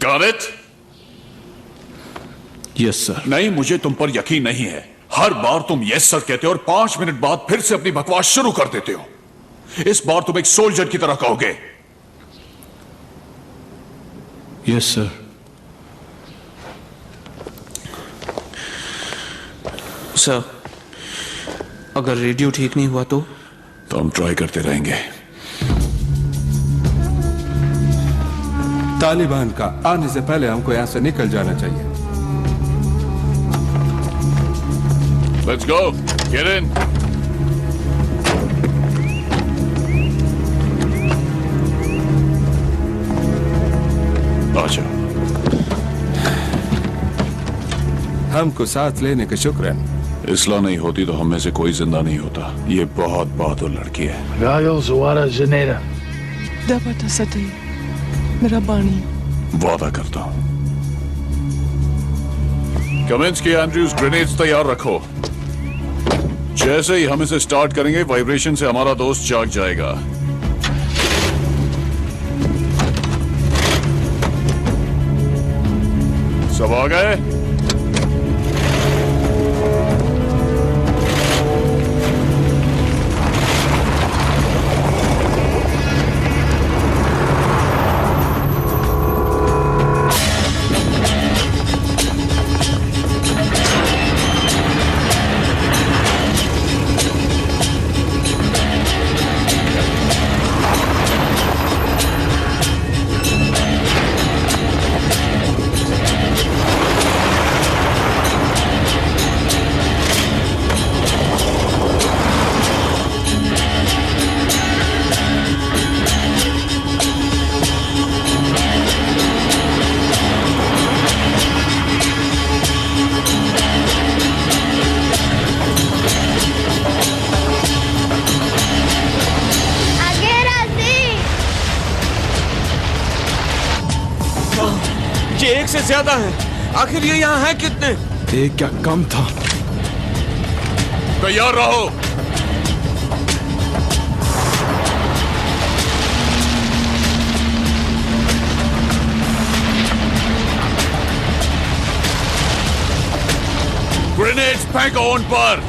Got it? Yes sir. नहीं, मुझे तुम पर यकीन नहीं है। हर बार तुम यस सर कहते हो और 5 मिनट बाद फिर से अपनी बकवास शुरू कर देते हो। इस बार तुम एक सोल्जर की तरह कहोगे। Yes sir. सर, अगर रेडियो ठीक नहीं हुआ तो हम ट्राई करते रहेंगे। तालिबान का आने से पहले हमको यहाँ से निकल जाना चाहिए। Let's go. Get in. अच्छा, हमको साथ लेने का शुक्रान। इसला नहीं होती तो हम में से कोई जिंदा नहीं होता। ये बहुत बहादुर लड़की है। Gallo Zuara Janeira. Dapat sati. मेरा बानी। वादा करता हूं। कमेंस्की एंड्रयूज ग्रेनेड्स तैयार रखो। जैसे ही हम इसे स्टार्ट करेंगे वाइब्रेशन से हमारा दोस्त जाग जाएगा। सब आ गए? ये एक से ज्यादा है। आखिर ये यहाँ है कितने? एक क्या कम था? तैयार रहो। ग्रेनेड्स फेंको उन पर।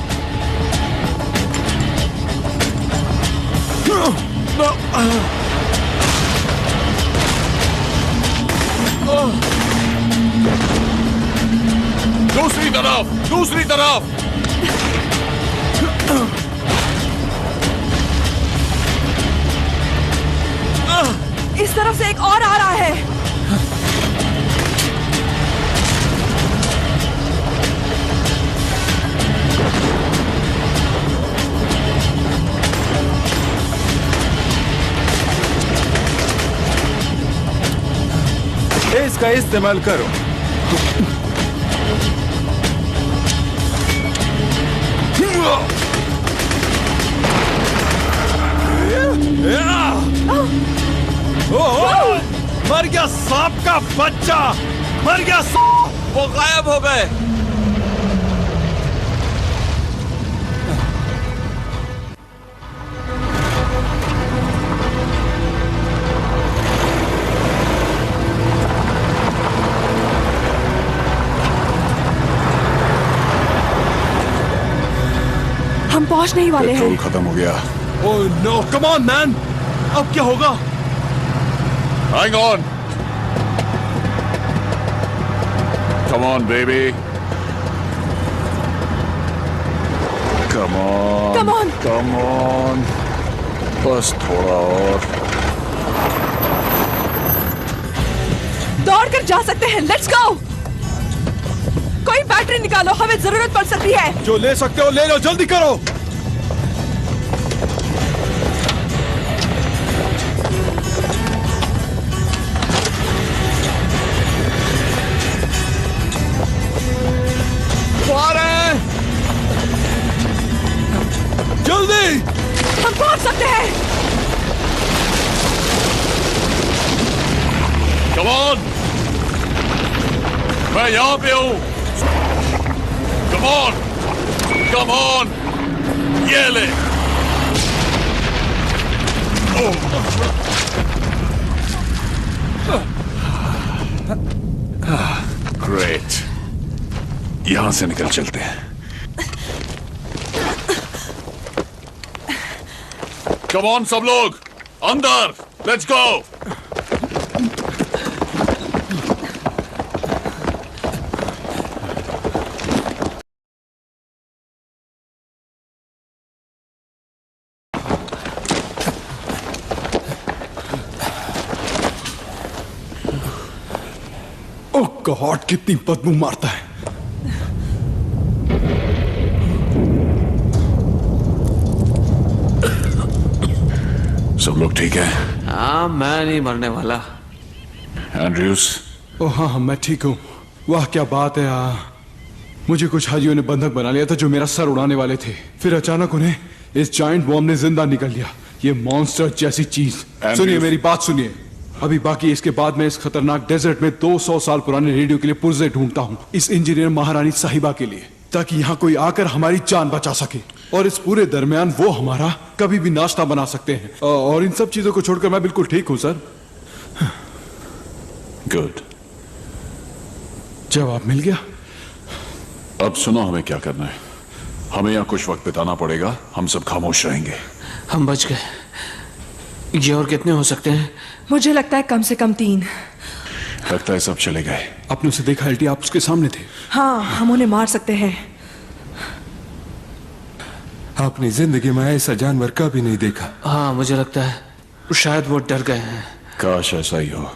दूसरी तरफ, दूसरी तरफ। इस तरफ से एक और आ रहा है। इसका इस्तेमाल करो। मर गया सांप का बच्चा, मर गया। वो गायब हो गए। हम पहुंच नहीं वाले हैं। पेट्रोल खत्म हो गया। Oh no, come on man, अब क्या होगा? Hang on. Come on, baby. Come on. Come on. Come on. बस थोड़ा और। दौड़ कर जा सकते हैं। Let's go. कोई बैटरी निकालो, हमें जरूरत पड़ सकती है। जो ले सकते हो ले लो, जल्दी करो। जल्दी, हम पहुंच सकते हैं। Come on. मैं यहाँ पे हूँ। Come on. Come on. ये ले। Great. यहाँ से निकल चलते हैं। Come on, सब लोग अंदर। Let's go. गॉड, कितनी बदबू मारता है। सब लोग ठीक है? हाँ, मैं नहीं मरने वाला। एंड्रयूज? ओह हाँ, मैं ठीक हूँ। वाह क्या बात है। मुझे कुछ हाजियों ने बंधक बना लिया था जो मेरा सर उड़ाने वाले थे। फिर अचानक उन्हें इस जायंट बॉम्ब ने जिंदा निकल लिया। ये मॉन्स्टर जैसी चीज। सुनिए, मेरी बात सुनिए। अभी बाकी इसके बाद मैं इस खतरनाक डेजर्ट में 200 साल पुराने रेडियो के लिए पुर्जे ढूंढता हूँ, इस इंजीनियर महारानी साहिबा के लिए, ताकि यहाँ कोई आकर हमारी जान बचा सके। और इस पूरे दरमियान वो हमारा कभी भी नाश्ता बना सकते हैं। और इन सब चीजों को छोड़कर मैं बिल्कुल ठीक हूँ सर। गुड। जवाब मिल गया। अब सुनो, हमें क्या करना है। हमें यहाँ कुछ वक्त बिताना पड़ेगा। हम सब खामोश रहेंगे। हम बच गए। ये और कितने हो सकते हैं? मुझे लगता है कम से कम 3। लगता है सब चले गए। आपने उसे देखा? एलटी, आप उसके सामने थे। हाँ, हम उन्हें मार सकते हैं। अपनी जिंदगी में ऐसा जानवर कभी नहीं देखा। हाँ, मुझे लगता है शायद वो डर गए हैं। काश ऐसा ही हो।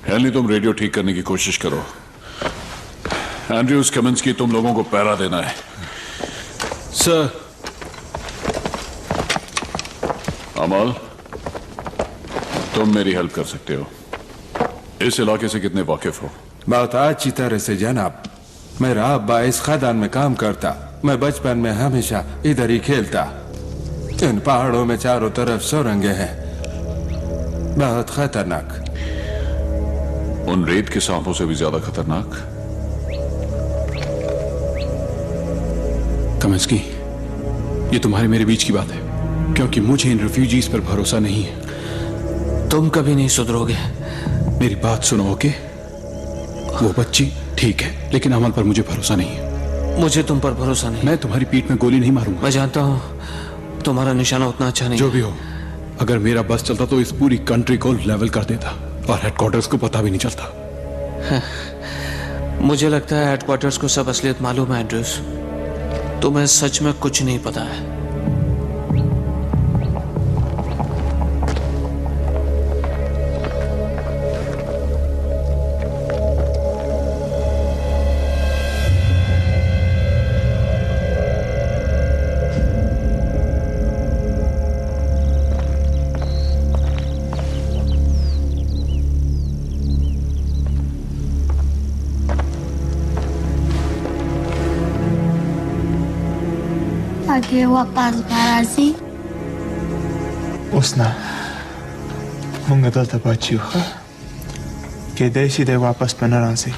हेनली, तुम रेडियो ठीक करने की कोशिश करो। एंड्रयूज, कमिंस्की, तुम लोगों को पहरा देना है। सर। अमल, तुम मेरी हेल्प कर सकते हो। इस इलाके से कितने वाकिफ हो? बहुत अच्छी तरह से जनाब। मेरा अब्बा इस खदान में काम करता। मैं बचपन में हमेशा इधर ही खेलता। इन पहाड़ों में चारों तरफ सुरंगें हैं, बहुत खतरनाक। उन रेत के सांपों से भी ज्यादा खतरनाक? कमिंस्की, ये तुम्हारे मेरे बीच की बात है, क्योंकि मुझे इन रिफ्यूजीज पर भरोसा नहीं है। तुम कभी नहीं सुधरोगे। मेरी बात सुनो, ओके? वो बच्ची ठीक है, लेकिन अमल पर मुझे भरोसा नहीं है। मुझे तुम पर भरोसा नहीं। मैं तुम्हारी पीठ में गोली नहीं मारूंगा। मैं जानता हूँ तुम्हारा निशाना उतना अच्छा नहीं। जो भी हो, अगर मेरा बस चलता तो इस पूरी कंट्री को लेवल कर देता और हेडक्वार्टर्स को पता भी नहीं चलता। मुझे लगता है हेडक्वार्टर्स को सब असलियत मालूम है एंड्रयूज। तुम्हें सच में कुछ नहीं पता है। Lagi wapas barazi. Usna. Munga dalta bachiuha. Kedai de वापस बना राजी.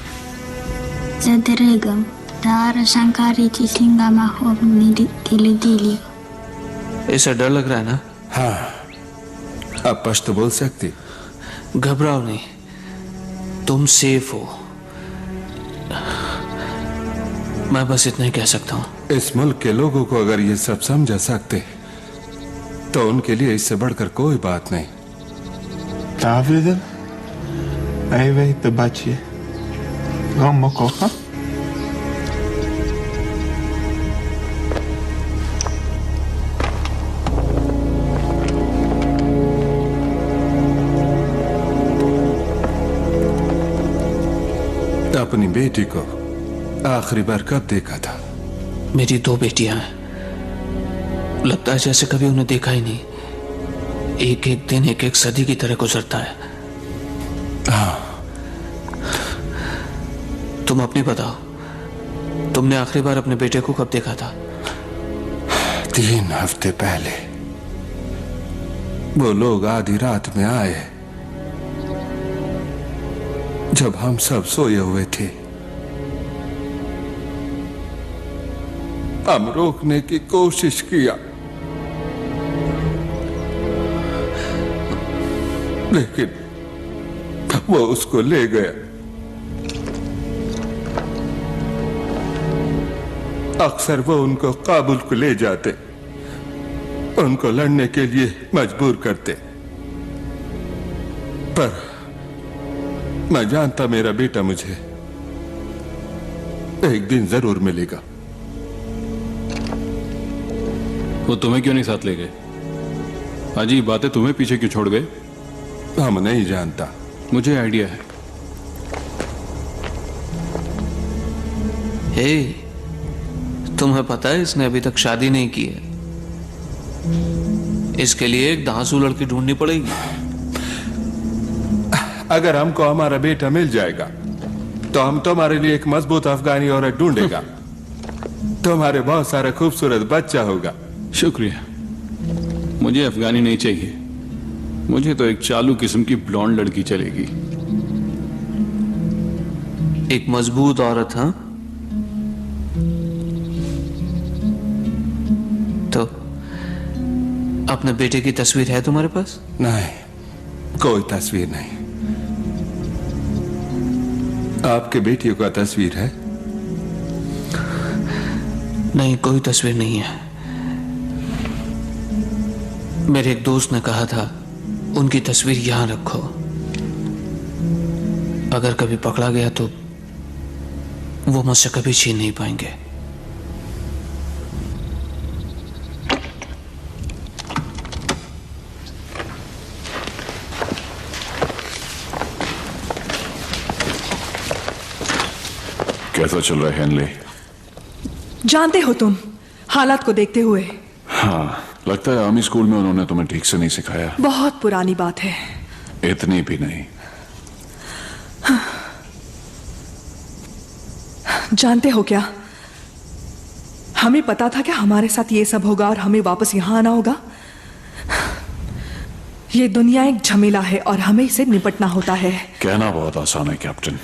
Zederegam. Dar shankari चिसलिंगा माहो दिली दिली. ऐसा डर लग रहा है ना? हाँ। अब पश्तो बोल सकती? घबराओ नहीं, तुम सेफ हो। मैं बस इतना ही कह सकता हूँ। इस मुल्क के लोगों को अगर ये सब समझा सकते तो उनके लिए इससे बढ़कर कोई बात नहीं। David, ai vei te baci. Gam moko, ha? अपनी बेटी को आखिरी बार कब देखा था? मेरी 2 बेटियां हैं। लगता है जैसे कभी उन्हें देखा ही नहीं। एक एक दिन एक एक सदी की तरह गुजरता है। हाँ। तुम अपनी बताओ, तुमने आखिरी बार अपने बेटे को कब देखा था? 3 हफ्ते पहले। वो लोग आधी रात में आए जब हम सब सोए हुए थे। हम रोकने की कोशिश किया, लेकिन वो उसको ले गया। अक्सर वो उनको काबुल को ले जाते, उनको लड़ने के लिए मजबूर करते। पर मैं जानता मेरा बेटा मुझे एक दिन जरूर मिलेगा। वो तुम्हें क्यों नहीं साथ ले गए? अजीब बातें, तुम्हें पीछे क्यों छोड़ गए? हम नहीं जानता। मुझे आइडिया है। तुम्हें पता है इसने अभी तक शादी नहीं की है। इसके लिए एक दांसू लड़की ढूंढनी पड़ेगी। अगर हमको हमारा बेटा मिल जाएगा तो हम तुम्हारे लिए एक मजबूत अफगानी औरत ढूंढेगा। तुम्हारे बहुत सारा खूबसूरत बच्चा होगा। शुक्रिया, मुझे अफगानी नहीं चाहिए। मुझे तो एक चालू किस्म की ब्लॉन्ड लड़की चलेगी। एक मजबूत औरत, हाँ? तो अपने बेटे की तस्वीर है तुम्हारे पास? नहीं, कोई तस्वीर नहीं। आपके बेटियों का तस्वीर है? नहीं, कोई तस्वीर नहीं है। मेरे एक दोस्त ने कहा था उनकी तस्वीर यहां रखो, अगर कभी पकड़ा गया तो वो मुझसे कभी छीन नहीं पाएंगे। कैसा चल रहा है हेनली? जानते हो तुम, हालात को देखते हुए। हाँ, लगता है आर्मी स्कूल में उन्होंने तुम्हें ठीक से नहीं सिखाया। बहुत पुरानी बात है। इतनी भी नहीं। जानते हो क्या, हमें पता था कि हमारे साथ ये सब होगा और हमें वापस यहां आना होगा। ये दुनिया एक झमेला है और हमें इसे निपटना होता है। कहना बहुत आसान है कैप्टन।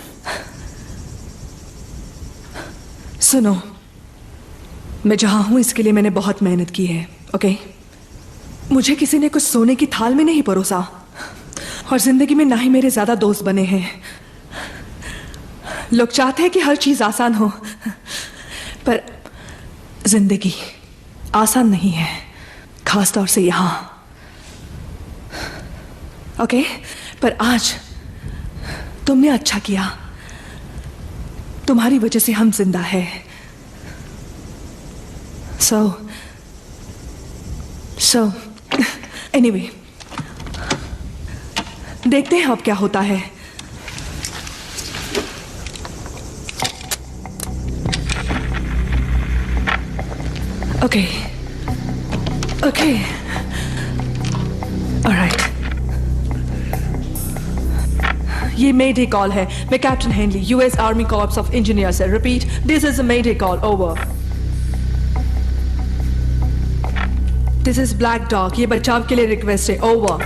सुनो, मैं जहां हूं इसके लिए मैंने बहुत मेहनत की है, ओके? मुझे किसी ने कुछ सोने की थाल में नहीं परोसा और जिंदगी में ना ही मेरे ज्यादा दोस्त बने हैं। लोग चाहते हैं कि हर चीज आसान हो, पर जिंदगी आसान नहीं है, खास तौर से यहां, ओके? पर आज तुमने अच्छा किया, तुम्हारी वजह से हम जिंदा है। So anyway, देखते हैं अब क्या होता है। Okay, alright. ये मेडे कॉल है। मैं captain Henley, US army corps of engineer से। Repeat, this is a mayday call, over. This is black dog, ये बचाव के लिए रिक्वेस्ट है, ओवर।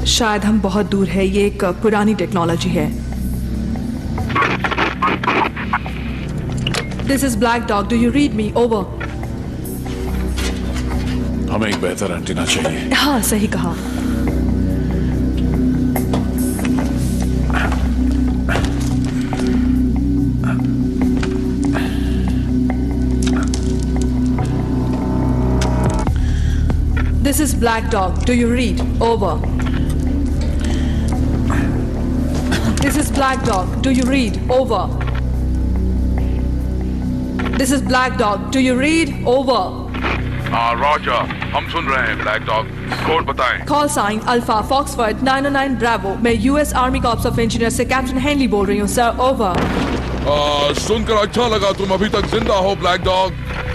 शायद हम बहुत दूर है, ये एक पुरानी टेक्नोलॉजी है। This is black dog, do you read me, over. हमें एक बेहतर एंटीना चाहिए। हाँ, सही कहा। This is Black Dog. Do you read? Over. This is Black Dog. Do you read? Over. This is Black Dog. Do you read? Over. Roger, हम सुन रहे हैं ब्लैक डॉग। कोड बताएं। Call sign alpha Foxford 909 bravo. मैं US army corps of engineer से कैप्टन हेनली बोल रही हूँ सर, ओवर। सुनकर अच्छा लगा तुम अभी तक जिंदा हो ब्लैक डॉग।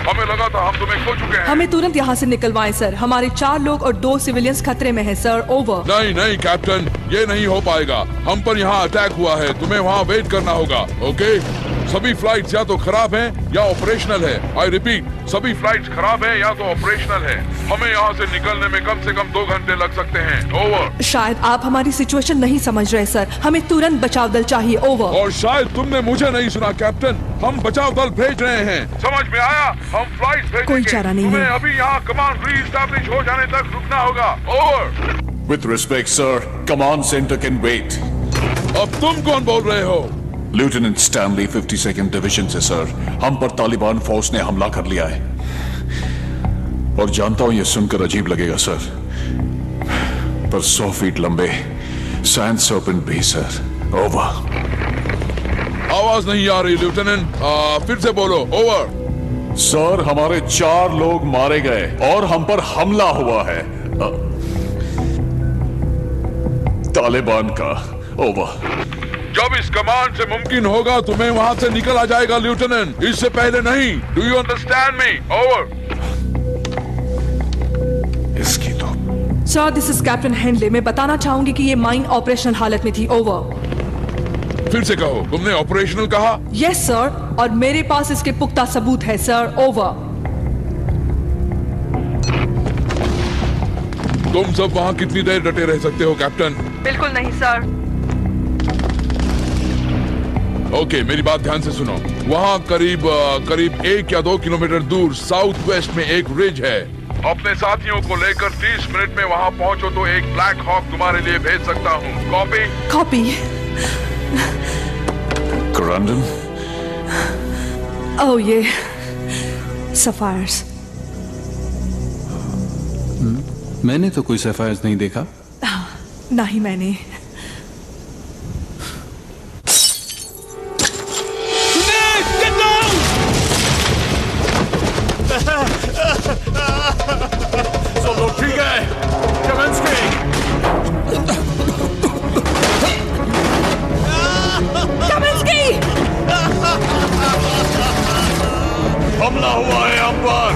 हमें लगा था हम तुम्हें खो चुके हैं। हमें तुरंत यहाँ से निकलवाएं सर, हमारे 4 लोग और 2 सिविलियंस खतरे में हैं सर, ओवर। नहीं नहीं कैप्टन, ये नहीं हो पाएगा। हम पर यहाँ अटैक हुआ है, तुम्हें वहाँ वेट करना होगा, ओके? सभी फ्लाइट्स या तो खराब हैं या ऑपरेशनल है। आई रिपीट, सभी फ्लाइट्स खराब हैं या तो ऑपरेशनल है। हमें यहाँ से निकलने में कम से कम 2 घंटे लग सकते हैं, ओवर। शायद आप हमारी सिचुएशन नहीं समझ रहे सर, हमें तुरंत बचाव दल चाहिए, ओवर। और शायद तुमने मुझे नहीं सुना कैप्टन, हम बचाव दल भेज रहे हैं। समझ में आया? हम फ्लाइट भेजेंगे। कोई चारा नहीं तुम्हें है। अभी यहाँ कमांड रीएस्टैब्लिश हो जाने तक रुकना होगा, over. With respect, sir, command center can wait. अब तुम कौन बोल रहे हो? लेफ्टिनेंट स्टैनली 52nd डिवीजन से सर। हम पर तालिबान फौज ने हमला कर लिया है और जानता हूं यह सुनकर अजीब लगेगा सर, पर 100 फीट लंबे सैंड सर्पेंट भी सर, ओवर। आवाज नहीं आ रही लेफ्टिनेंट, फिर से बोलो, ओवर। सर, हमारे 4 लोग मारे गए और हम पर हमला हुआ है तालिबान का, ओवर। जब इस कमांड से मुमकिन होगा तुम्हें वहाँ से निकल आ जाएगा लेफ्टिनेंट, इससे पहले नहीं। Do you understand me? Over. इसकी तो sir, this is captain Henley. मैं बताना चाहूंगी कि ये माइन ऑपरेशनल हालत में थी। ओवर। फिर से कहो, तुमने ऑपरेशनल कहा? यस सर, और मेरे पास इसके पुख्ता सबूत है सर। ओवर। तुम सब वहाँ कितनी देर डटे रह सकते हो कैप्टन? बिल्कुल नहीं सर। ओके, मेरी बात ध्यान से सुनो। वहाँ करीब 1 या 2 किलोमीटर दूर साउथ वेस्ट में एक रिज है। अपने साथियों को लेकर 30 मिनट में वहाँ पहुँचो तो एक ब्लैक हॉक तुम्हारे लिए भेज सकता हूँ। कॉपी? कॉपी। क्रैंडन? ओह, ये सफायर्स। मैंने तो कोई सफायर्स नहीं देखा। नहीं मैंने। सब लोग ठीक है? Kaminsky! Kaminsky! हमला हुआ है हम पर।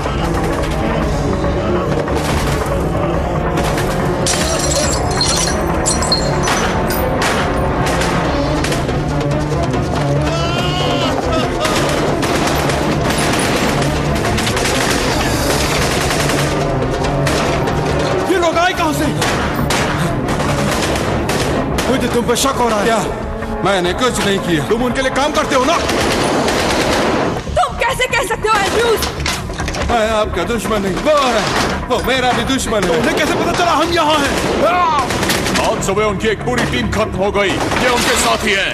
मुझे तुम पे शक हो रहा है। क्या? मैंने कुछ नहीं किया। तुम उनके लिए काम करते हो ना? तुम कैसे कह सकते हो एंड्रूज? मैं आपका दुश्मन नहीं, वो है, वो मेरा भी दुश्मन है। उन्हें कैसे पता चला हम यहाँ हैं? आज सुबह उनकी एक पूरी टीम खत्म हो गई। ये उनके साथी हैं,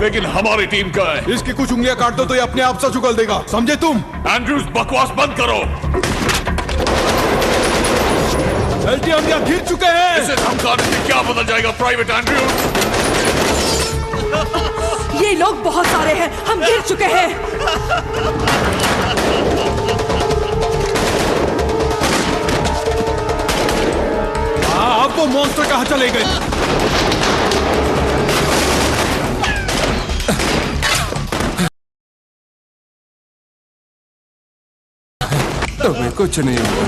लेकिन हमारी टीम का है। इसकी कुछ उंगलियां काट दो तो ये अपने आप से उगल देगा, समझे तुम? एंड्रूज, बकवास बंद करो। एलटी हम यहाँ घिर चुके हैं। इसे धमकाने से क्या बदल जाएगा प्राइवेट एंड्रूज? ये लोग बहुत सारे हैं, हम गिर चुके हैं। अब वो मॉन्स्टर कहाँ चले गए? तुम्हें कुछ नहीं हुआ।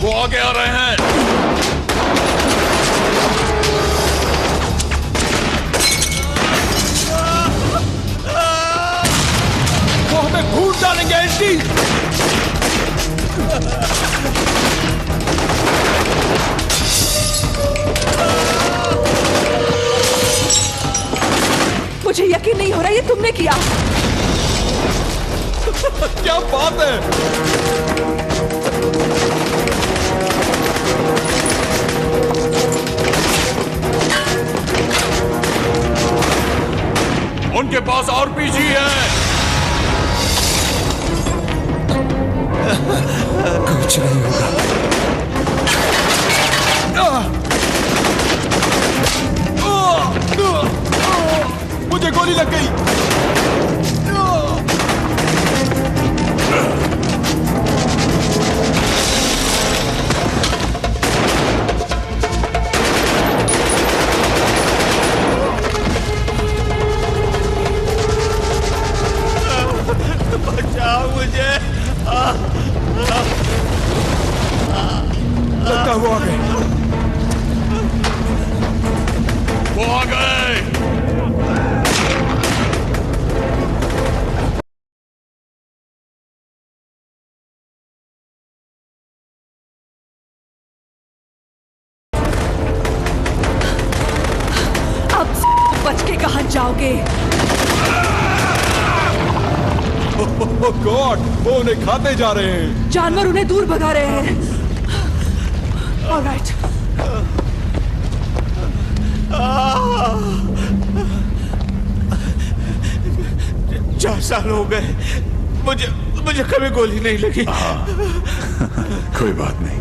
वो आगे आ रहे हैं। वो हमें भूल डालेंगे एंटी। मुझे यकीन नहीं हो रहा ये तुमने किया। क्या बात है? उनके पास आरपीजी है। कुछ नहीं होगा। मुझे गोली लग गई। बचाओ मुझे। लगता है वो आ गए। वो आ गए। अब बच के कहाँ जाओगे? गॉड, वो उन्हें खाते जा रहे हैं। जानवर उन्हें दूर भगा रहे हैं। ऑलराइट। 4 साल हो गए, मुझे कभी गोली नहीं लगी। कोई बात नहीं,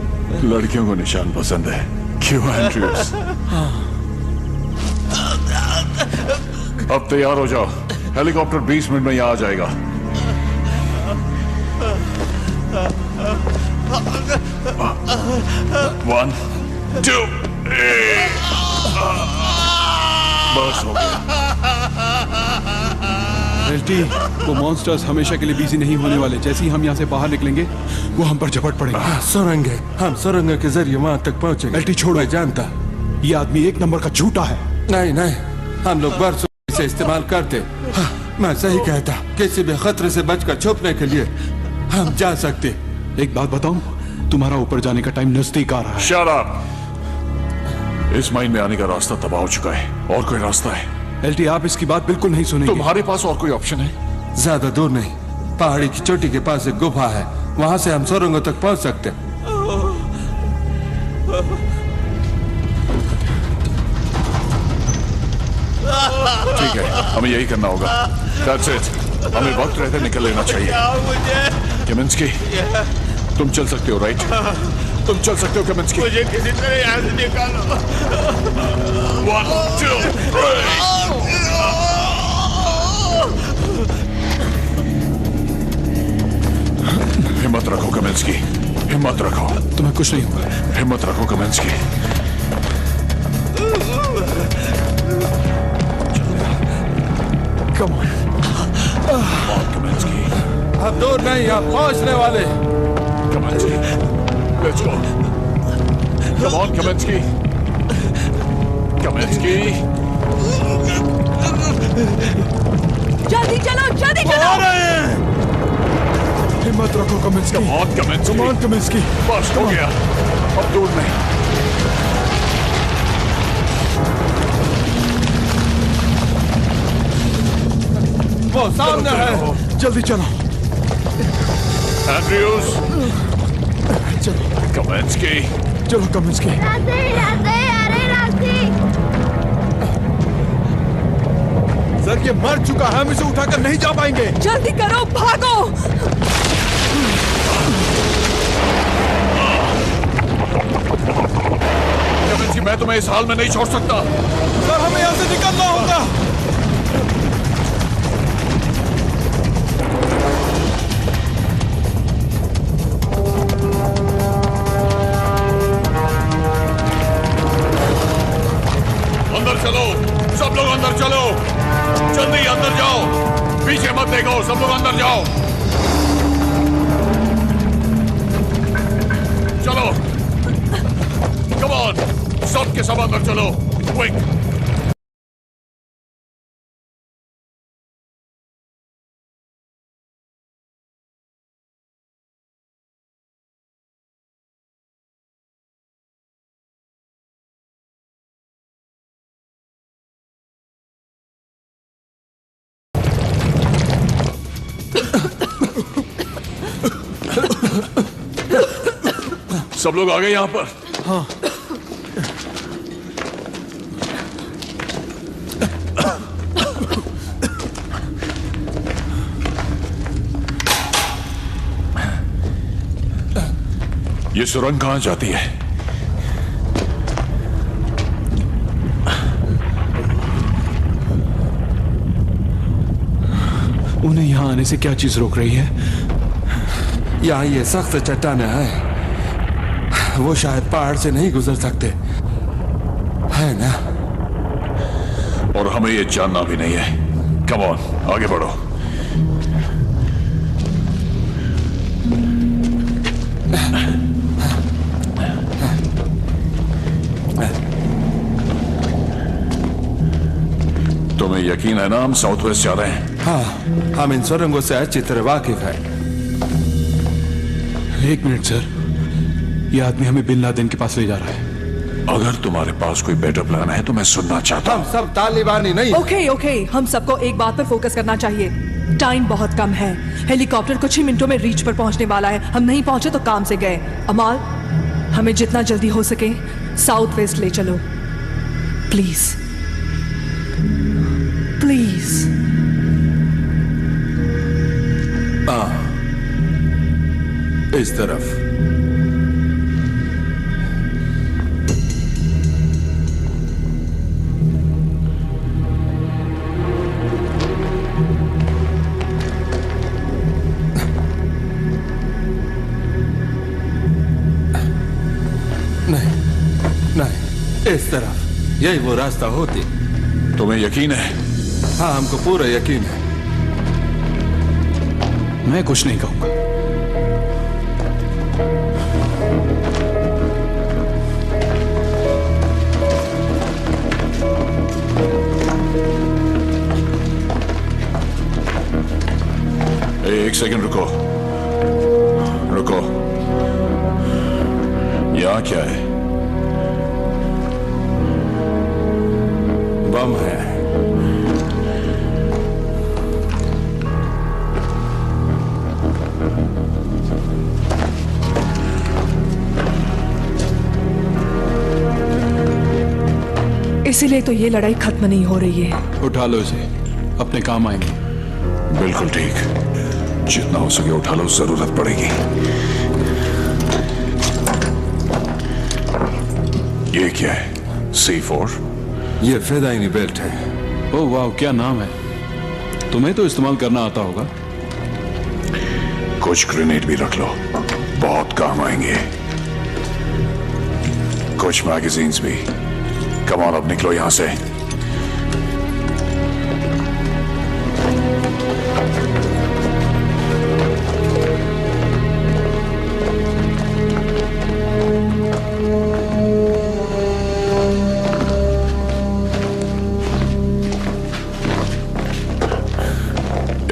लड़कियों को निशान पसंद है। क्यों एंड्रूज? अब तैयार हो जाओ, हेलीकॉप्टर 20 मिनट में यहाँ आ जाएगा। One, two, three. बस हो गया। एल्टी, वो मॉन्स्टर्स हमेशा के लिए बिजी नहीं होने वाले। जैसे ही हम यहाँ से बाहर निकलेंगे वो हम पर झपट पड़ेंगे। सुरंग है, हम सुरंग के जरिए वहां तक पहुंचेंगे। एल्टी छोड़ो, मैं जानता, ये आदमी एक नंबर का झूठा है। नहीं नहीं, हम लोग बरसों से इस्तेमाल करते। हाँ, मैं सही कहता, किसी भी खतरे से बचकर छुपने के लिए हम जा सकते। एक बात बताऊं, तुम्हारा ऊपर जाने का टाइम नजदीक आ रहा है। Shut up! इस माइन में आने का रास्ता तबाह हो चुका है। और कोई रास्ता है? एल्टी, आप इसकी बात बिल्कुल नहीं सुनेंगे। तुम्हारे पास और कोई ऑप्शन है? ज्यादा दूर नहीं, पहाड़ी की चोटी के पास एक गुफा है, वहां से हम सुरंगों तक पहुंच सकते। ठीक है, हमें यही करना होगा। That's it. हमें वक्त रहते निकल लेना चाहिए। केमिंस्की, तुम चल सकते हो, राइट? तुम चल सकते हो केमिंस्की। मुझे किसी तरह यहाँ से निकालो। 1, 2, 3। हिम्मत रखो केमिंस्की, हिम्मत रखो। तुम्हें कुछ नहीं होगा। हिम्मत रखो केमिंस्की। Come on. केमिंस्की। अब दूर नहीं, आप पहुंचने वाले। Kaminsky, let's go. Come on, Kaminsky. Kaminsky. जल्दी चलो, जल्दी चलो। आ रहे हैं। हिम्मत रखो कमिंस्की। Come on, Kaminsky. Come on, कमिंस्की। बस हो गया, अब दूर नहीं। वो सामने है। जल्दी चलो। Andrews. चलो Kaminsky. चलो कमिंस्की। सर, ये मर चुका है, हम इसे उठाकर नहीं जा पाएंगे। जल्दी करो, भागो। Kaminsky, मैं तुम्हें इस हाल में नहीं छोड़ सकता। सर, हमें यहाँ से निकलना होगा। अंदर चलो, सब लोग अंदर चलो। जल्दी अंदर जाओ, पीछे मत देखो, सब लोग अंदर जाओ। चलो, कम ऑन, सब के सब अंदर चलो, क्विक। सब लोग आ गए यहाँ पर? हाँ। ये सुरंग कहाँ जाती है? उन्हें यहाँ आने से क्या चीज रोक रही है? यहाँ ये सख्त चट्टानें हैं, वो शायद पहाड़ से नहीं गुजर सकते, है ना? और हमें ये जानना भी नहीं है। कम ऑन, आगे बढ़ो। तुम्हें यकीन है ना हम साउथ वेस्ट जा रहे हैं? हाँ, हम इन सुरंगों से अच्छी तरह वाकिफ है। एक मिनट सर, ये आदमी हमें बिन लादेन के पास ले जा रहा है। अगर तुम्हारे पास कोई बेटर प्लान है तो मैं सुनना चाहता हूँ। हम सब तालिबानी नहीं। ओके, हम सबको एक बात पर फोकस करना चाहिए। टाइम बहुत कम है, हेलीकॉप्टर कुछ ही मिनटों में रीच पर पहुंचने वाला है। हम नहीं पहुंचे तो काम से गए। अमाल, हमें जितना जल्दी हो सके साउथ वेस्ट ले चलो, प्लीज प्लीज। इस तरफ। नहीं, इस तरफ। यही वो रास्ता होती। तुम्हें यकीन है? हाँ, हमको पूरा यकीन है। मैं कुछ नहीं कहूंगा। एक सेकंड रुको, रुको। यहाँ क्या है? बम है। इसीलिए तो ये लड़ाई खत्म नहीं हो रही है। उठा लो इसे, अपने काम आएंगे। बिल्कुल ठीक, जितना हो सके उठा लो, जरूरत पड़ेगी। ये क्या है? C4? ये फिदाइनी बेल्ट है। ओह वाह, क्या नाम है। तुम्हें तो इस्तेमाल करना आता होगा। कुछ ग्रेनेड भी रख लो, बहुत काम आएंगे। कुछ मैगजीन्स भी। कम ऑन, अब निकलो यहां से।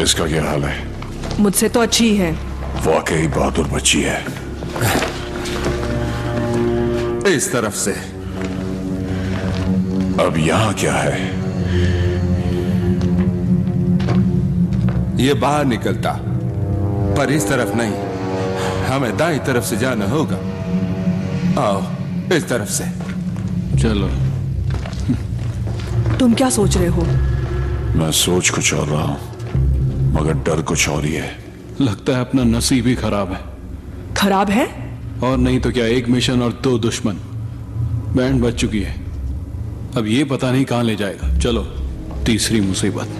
इसका क्या हाल है? मुझसे तो अच्छी है। वाकई बहादुर बच्ची है। इस तरफ से। अब यहां क्या है? ये बाहर निकलता, पर इस तरफ नहीं। हमें दाईं तरफ से जाना होगा। आओ, इस तरफ से। चलो। तुम क्या सोच रहे हो? मैं सोच कुछ और रहा हूं, मगर डर कुछ और ही है। लगता है अपना नसीब ही खराब है। खराब है? और नहीं तो क्या, एक मिशन और 2 दुश्मन। बैंड बज चुकी है, अब ये पता नहीं कहां ले जाएगा। चलो, तीसरी मुसीबत।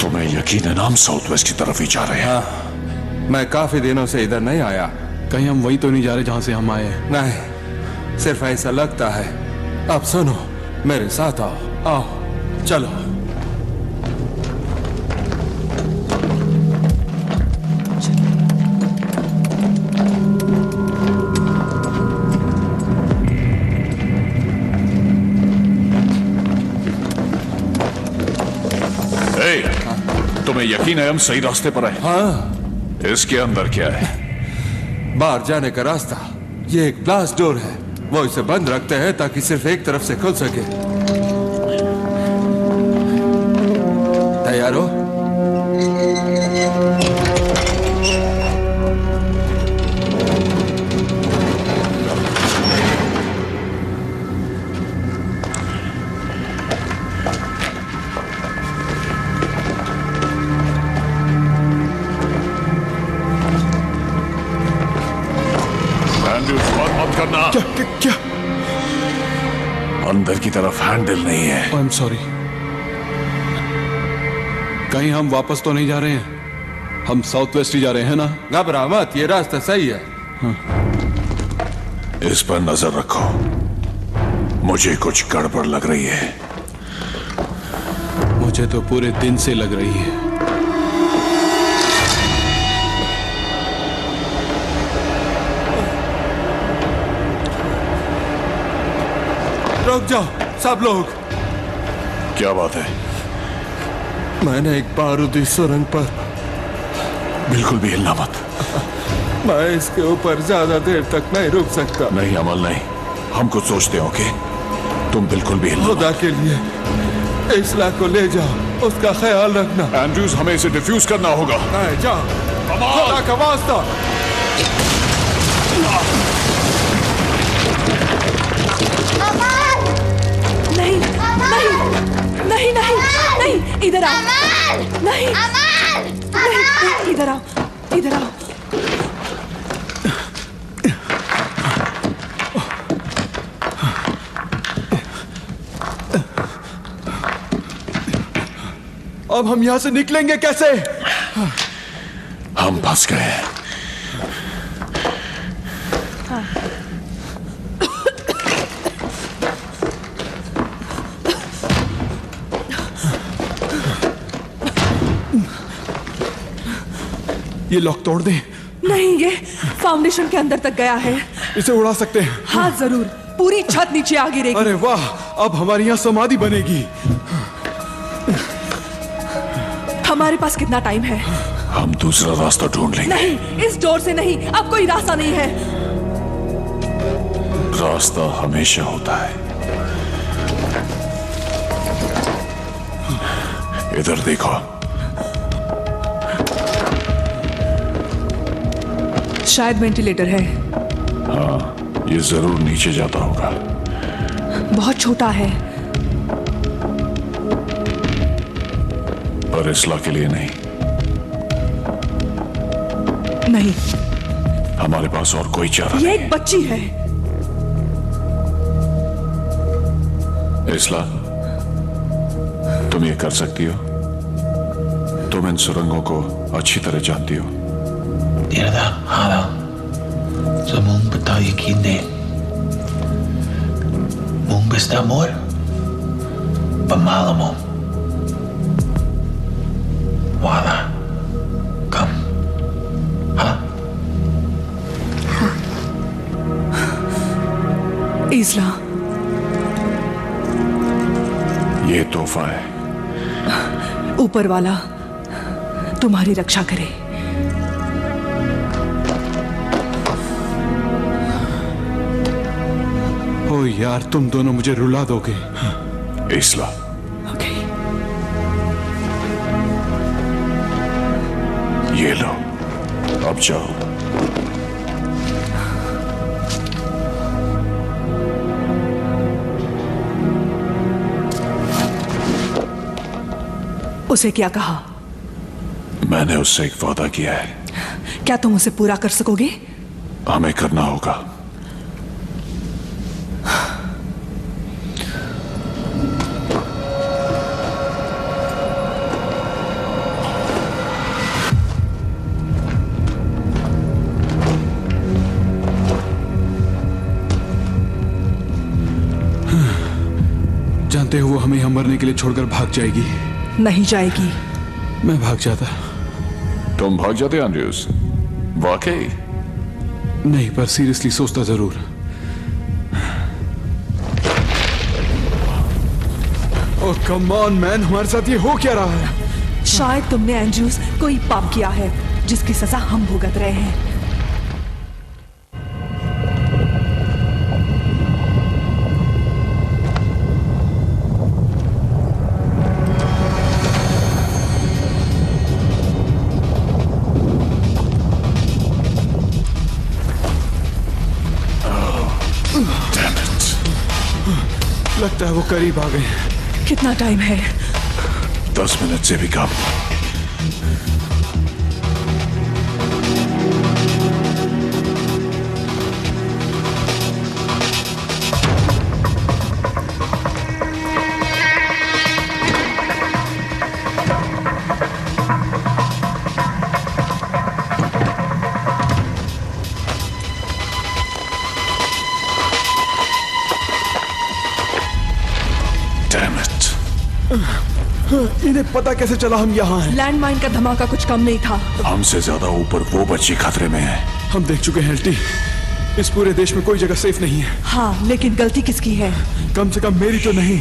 तुम्हें यकीन है हम साउथ वेस्ट की तरफ ही जा रहे हैं? मैं काफी दिनों से इधर नहीं आया। कहीं हम वही तो नहीं जा रहे जहां से हम आए हैं? नहीं, सिर्फ ऐसा लगता है। अब सुनो, मेरे साथ आओ। आओ, चलो। तुम्हें यकीन है हम सही रास्ते पर हैं? हाँ। इसके अंदर क्या है? बाहर जाने का रास्ता। ये एक ब्लास्ट डोर है, वो इसे बंद रखते हैं ताकि सिर्फ एक तरफ से खुल सके। तैयार हो? क्या? अंदर की तरफ हैंडल नहीं है। I am sorry. कहीं हम वापस तो नहीं जा रहे हैं? हम साउथ वेस्ट ही जा रहे हैं ना? घबरा मत, ये रास्ता सही है। हाँ। इस पर नजर रखो, मुझे कुछ गड़बड़ लग रही है। मुझे तो पूरे दिन से लग रही है। रुक जाओ सब लोग। क्या बात है? मैंने एक बारूदी सुरंग पर। बिल्कुल भी हिलना मत। मैं इसके ऊपर ज्यादा देर तक नहीं रुक सकता। नहीं अमल नहीं, हम कुछ सोचते हैं। ओके, तुम बिल्कुल भी हिलना खुदा के लिए इसला को ले जाओ, उसका ख्याल रखना। एंड्रूज, हमें इसे डिफ्यूज करना होगा। नहीं, जाओ, खुदा का वास्ता। नहीं नहीं नहीं नहीं नहीं, इधर आओ। नहीं नहीं, इधर आओ, इधर आओ। अब हम यहां से निकलेंगे कैसे? हम फंस गए। ये लॉक तोड़ दें? नहीं, ये फाउंडेशन के अंदर तक गया है। इसे उड़ा सकते हैं? हाँ जरूर, पूरी छत नीचे आ गिरेगी। अरे वाह, अब हमारी यहाँ समाधि बनेगी। हमारे पास कितना टाइम है? हम दूसरा रास्ता ढूंढ लेंगे। नहीं, इस डोर से नहीं, अब कोई रास्ता नहीं है। रास्ता हमेशा होता है। इधर देखो। शायद वेंटिलेटर है। हाँ, ये जरूर नीचे जाता होगा। बहुत छोटा है। पर इसला के लिए नहीं। नहीं, हमारे पास और कोई चारा ये एक बच्ची है। इसला, तुम ये कर सकती हो? तुम इन सुरंगों को अच्छी तरह जानती हो। Eerder, hallo. Zo mong betaal je kinderen. Mong best amor. Pamala mong. Wala. Come. Ha? इसला, ये तोहफा है। ऊपर वाला तुम्हारी रक्षा करे। ओ यार, तुम दोनों मुझे रुला दोगे। इसला, ओके। ये लो, अब जाओ। उसे क्या कहा? मैंने उससे एक वादा किया है। क्या तुम उसे पूरा कर सकोगे? हमें करना होगा। जानते हो, वो हमें यहाँ मरने के लिए छोड़कर भाग जाएगी। नहीं जाएगी। मैं भाग जाता। तुम भाग जाते एंड्रूज? वाकई? नहीं, पर सीरियसली सोचता जरूर। ओह कम ऑन मैन, हमारे साथ ये हो क्या रहा है? शायद तुमने एंड्रूज कोई पाप किया है जिसकी सजा हम भुगत रहे हैं। लगता है वो करीब आ गए। कितना टाइम है? 10 मिनट से भी कम। इन्हें पता कैसे चला हम यहाँ हैं? लैंडमाइन का धमाका कुछ कम नहीं था। हमसे ज्यादा ऊपर वो बच्ची खतरे में है। हम देख चुके हैं एल्टी, इस पूरे देश में कोई जगह सेफ नहीं है। हाँ, लेकिन गलती किसकी है? कम से कम मेरी तो नहीं।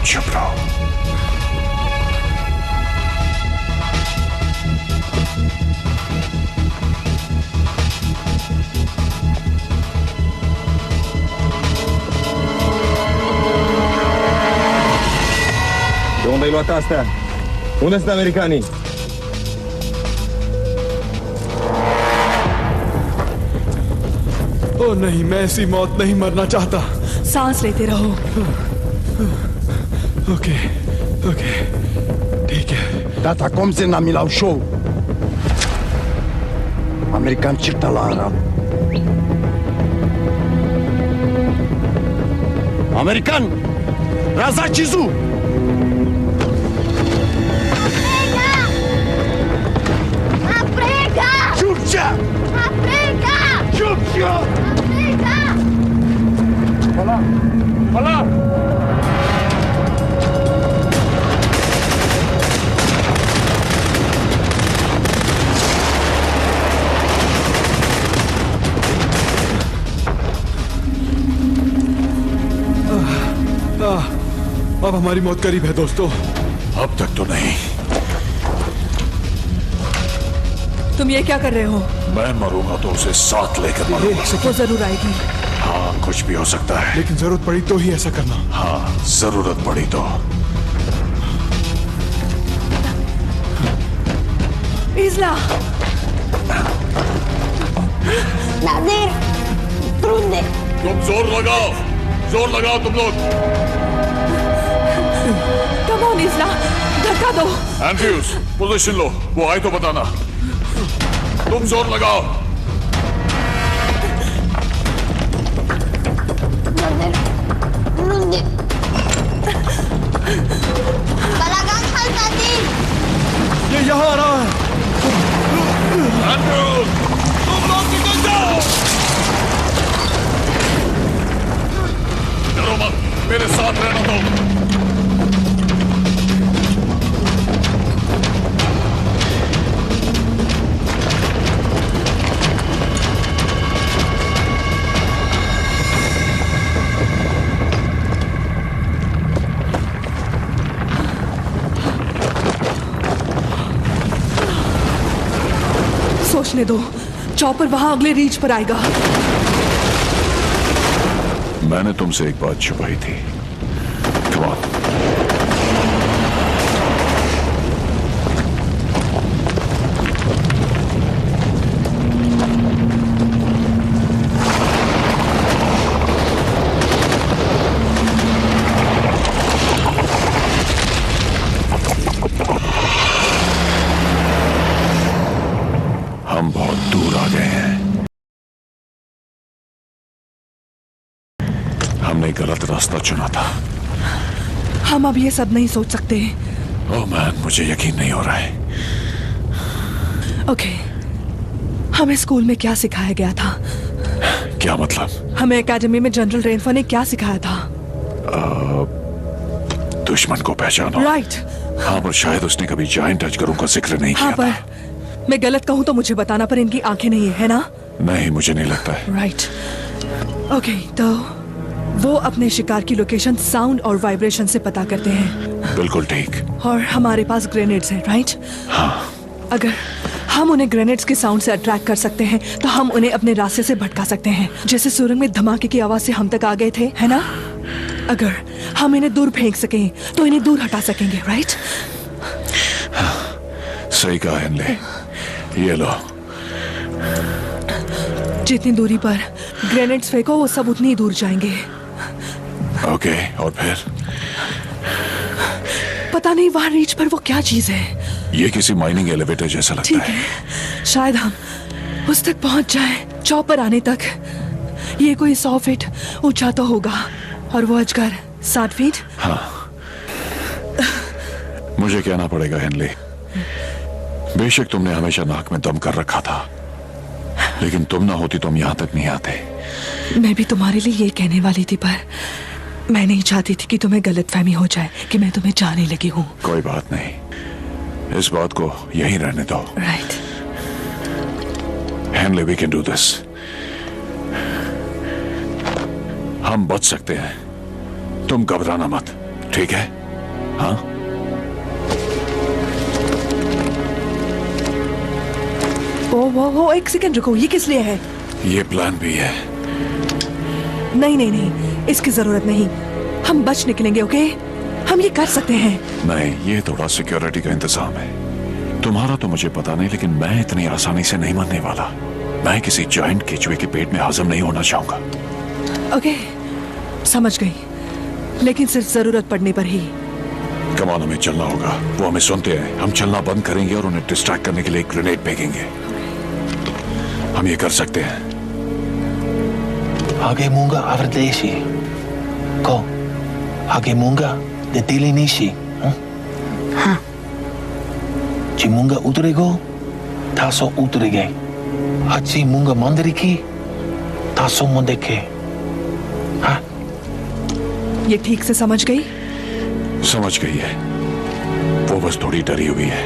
चुप रहो। Salvata asta. Unde sunt americanii? ओ नहीं, मैं ऐसी मौत नहीं मरना चाहता। सांस लेते रहो। ओके, ओके, ठीक है। Tata, cum se namilau show? American cirta la arab. American! Raza Chizu! Africa! Ciupcia! Africa! Ciupcia! Africa! Hala! Hala! अब हमारी मौत करीब है दोस्तों। अब तक तो नहीं। तुम ये क्या कर रहे हो? मैं मरूंगा तो उसे साथ लेकर मरूंगा। वो जरूर आएगी। हाँ, कुछ भी हो सकता है। लेकिन जरूरत पड़ी तो ही ऐसा करना। हाँ, जरूरत पड़ी तो। इज़ला! नादिर! ढूंढे! तुम जोर लगाओ तुम लोग। कम ऑन इज़ला, धक्का दो। एंड्रयूज, पोजीशन लो। वो आए तो बताना। तुम जोर लगाओ। ढूंढे! बलागन खाल नादिर! ये यहाँ आ रहा है। एंड्रयूज, तुम लोग निकल जाओ। डरो मत, मेरे साथ रहना दो। सोचने दो, चॉपर वहां अगले रीच पर आएगा। मैंने तुमसे एक बात छुपाई थी। Come on. हम बहुत दूर आ गए हैं। हमने गलत रास्ता चुना था। हम अब ये सब नहीं सोच सकते। ओह मैन, मुझे यकीन नहीं हो रहा है। ओके, हमें स्कूल में क्या सिखाया गया था? क्या मतलब? हमें एकेडमी में जनरल रेनफा ने क्या सिखाया था? दुश्मन को पहचानो। राइट। हाँ, पर शायद उसने कभी जायंट अजगरों का जिक्र नहीं हाँ, किया था। पर मैं गलत कहूँ तो मुझे बताना, पर इनकी आंखें नहीं है ना? नहीं, मुझे नहीं लगता है। राइट। ओके, तो वो अपने शिकार की लोकेशन साउंड और वाइब्रेशन से पता करते हैं। बिल्कुल ठीक। और हमारे पास ग्रेनेड्स हैं, राइट? हाँ। अगर हम उन्हें ग्रेनेड्स के साउंड से अट्रैक्ट कर सकते हैं तो हम उन्हें अपने रास्ते से भटका सकते हैं, जैसे सुरंग में धमाके की आवाज से हम तक आ गए थे, है ना? अगर हम इन्हें दूर फेंक सकें तो इन्हें दूर हटा सकेंगे, राइट? सही कहा हेनले। ये लो। जितनी दूरी पर ग्रेनेड्स फेंको वो सब उतनी ही दूर जाएंगे। ओके, और फिर? पता नहीं वहां रीच पर वो क्या चीज है। ये किसी माइनिंग एलिवेटर जैसा लगता ठीक है। शायद हम उस तक पहुंच जाएं, चॉपर आने तक। ये कोई 100 फीट ऊंचा तो होगा और वो अजगर 60 फीट। हाँ, मुझे कहना पड़ेगा हेनली, बेशक तुमने हमेशा नाक में दम कर रखा था, लेकिन तुम ना होती तो हम यहां तक नहीं आते। मैं भी तुम्हारे लिए ये कहने वाली थी, पर मैं नहीं चाहती थी कि तुम्हें गलतफहमी हो जाए कि मैं तुम्हें चाहने लगी हूँ। कोई बात नहीं, इस बात को यहीं रहने दो। Right. Henley, we can do this. हम बच सकते हैं। तुम घबराना मत, ठीक है? हाँ? वो एक सेकंड रुको, ये किस लिए है? ये प्लान भी है। नहीं, इसकी जरूरत नहीं। हम बच निकलेंगे, ओके? हम ये कर सकते हैं। नहीं, ये थोड़ा सिक्योरिटी का इंतजाम है। तुम्हारा तो मुझे पता नहीं, लेकिन मैं इतनी आसानी से नहीं मरने वाला। मैं किसी जायंट केचुए के पेट में हजम नहीं होना चाहूंगा। ओके, समझ गई, लेकिन सिर्फ जरूरत पड़ने पर ही। कमान, हमें चलना होगा। वो हमें सुनते हैं। हम चलना बंद करेंगे और उन्हें डिस्ट्रैक्ट करने के लिए एक ग्रेनेड फेंकेंगे। हम ये कर सकते हैं। Hagemunga avrdesi. Ko. Hagemunga de tilinisi. हाँ। Chimunga utrego. Taso utrege. Hachi munga mandariki. Taso mandeke. हाँ? ये ठीक से समझ गई? समझ गई है। वो बस थोड़ी डरी हुई है।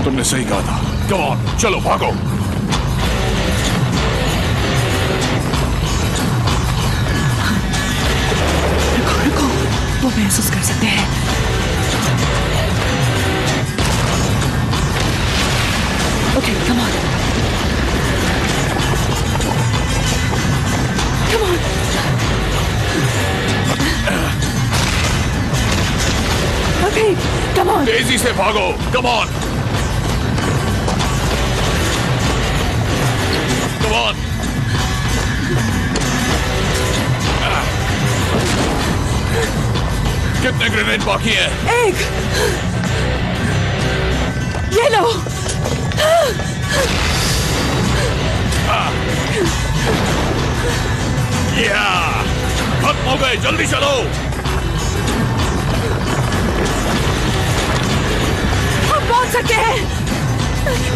तुमने सही कहा था। Come on, चलो भागो। रुको रुको, वो महसूस कर सकते हैं। Okay, come on, come on। Okay, come on। तेजी से भागो। Come on। Come on। कितने ग्रेनेड बाकी हैं? एक। ये लो। खत्म हो गए, जल्दी चलो। हम पहुंच सकते हैं।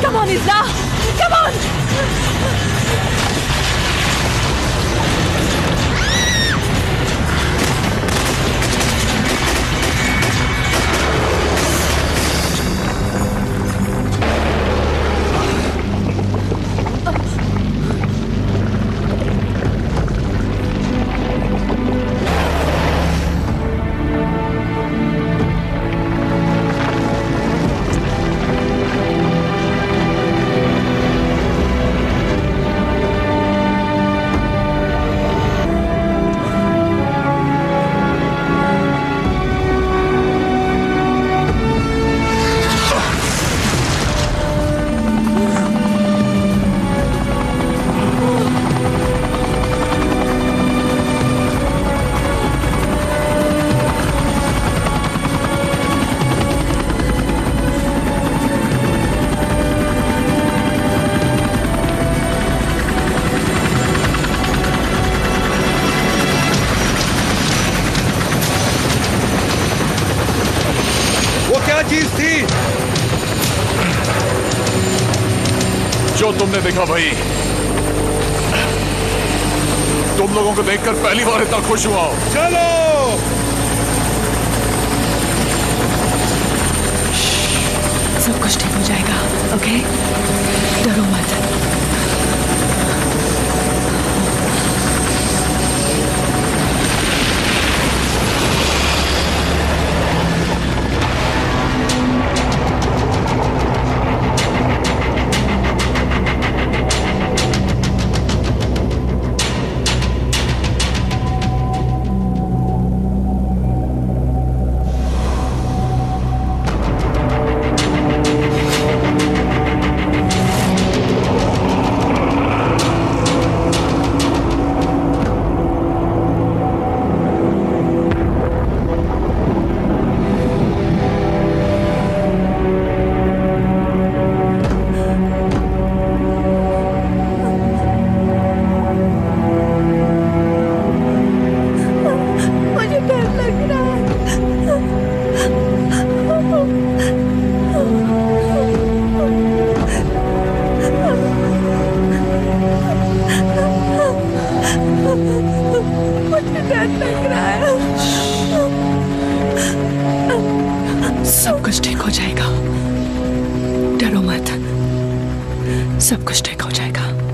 Come on, Isla, come on। चीज थी जो तुमने देखा भाई। तुम लोगों को देखकर पहली बार इतना खुश हुआ हूं। चलो सब कुछ ठीक हो जाएगा, ओके? डरो मत। सब कुछ ठीक हो जाएगा।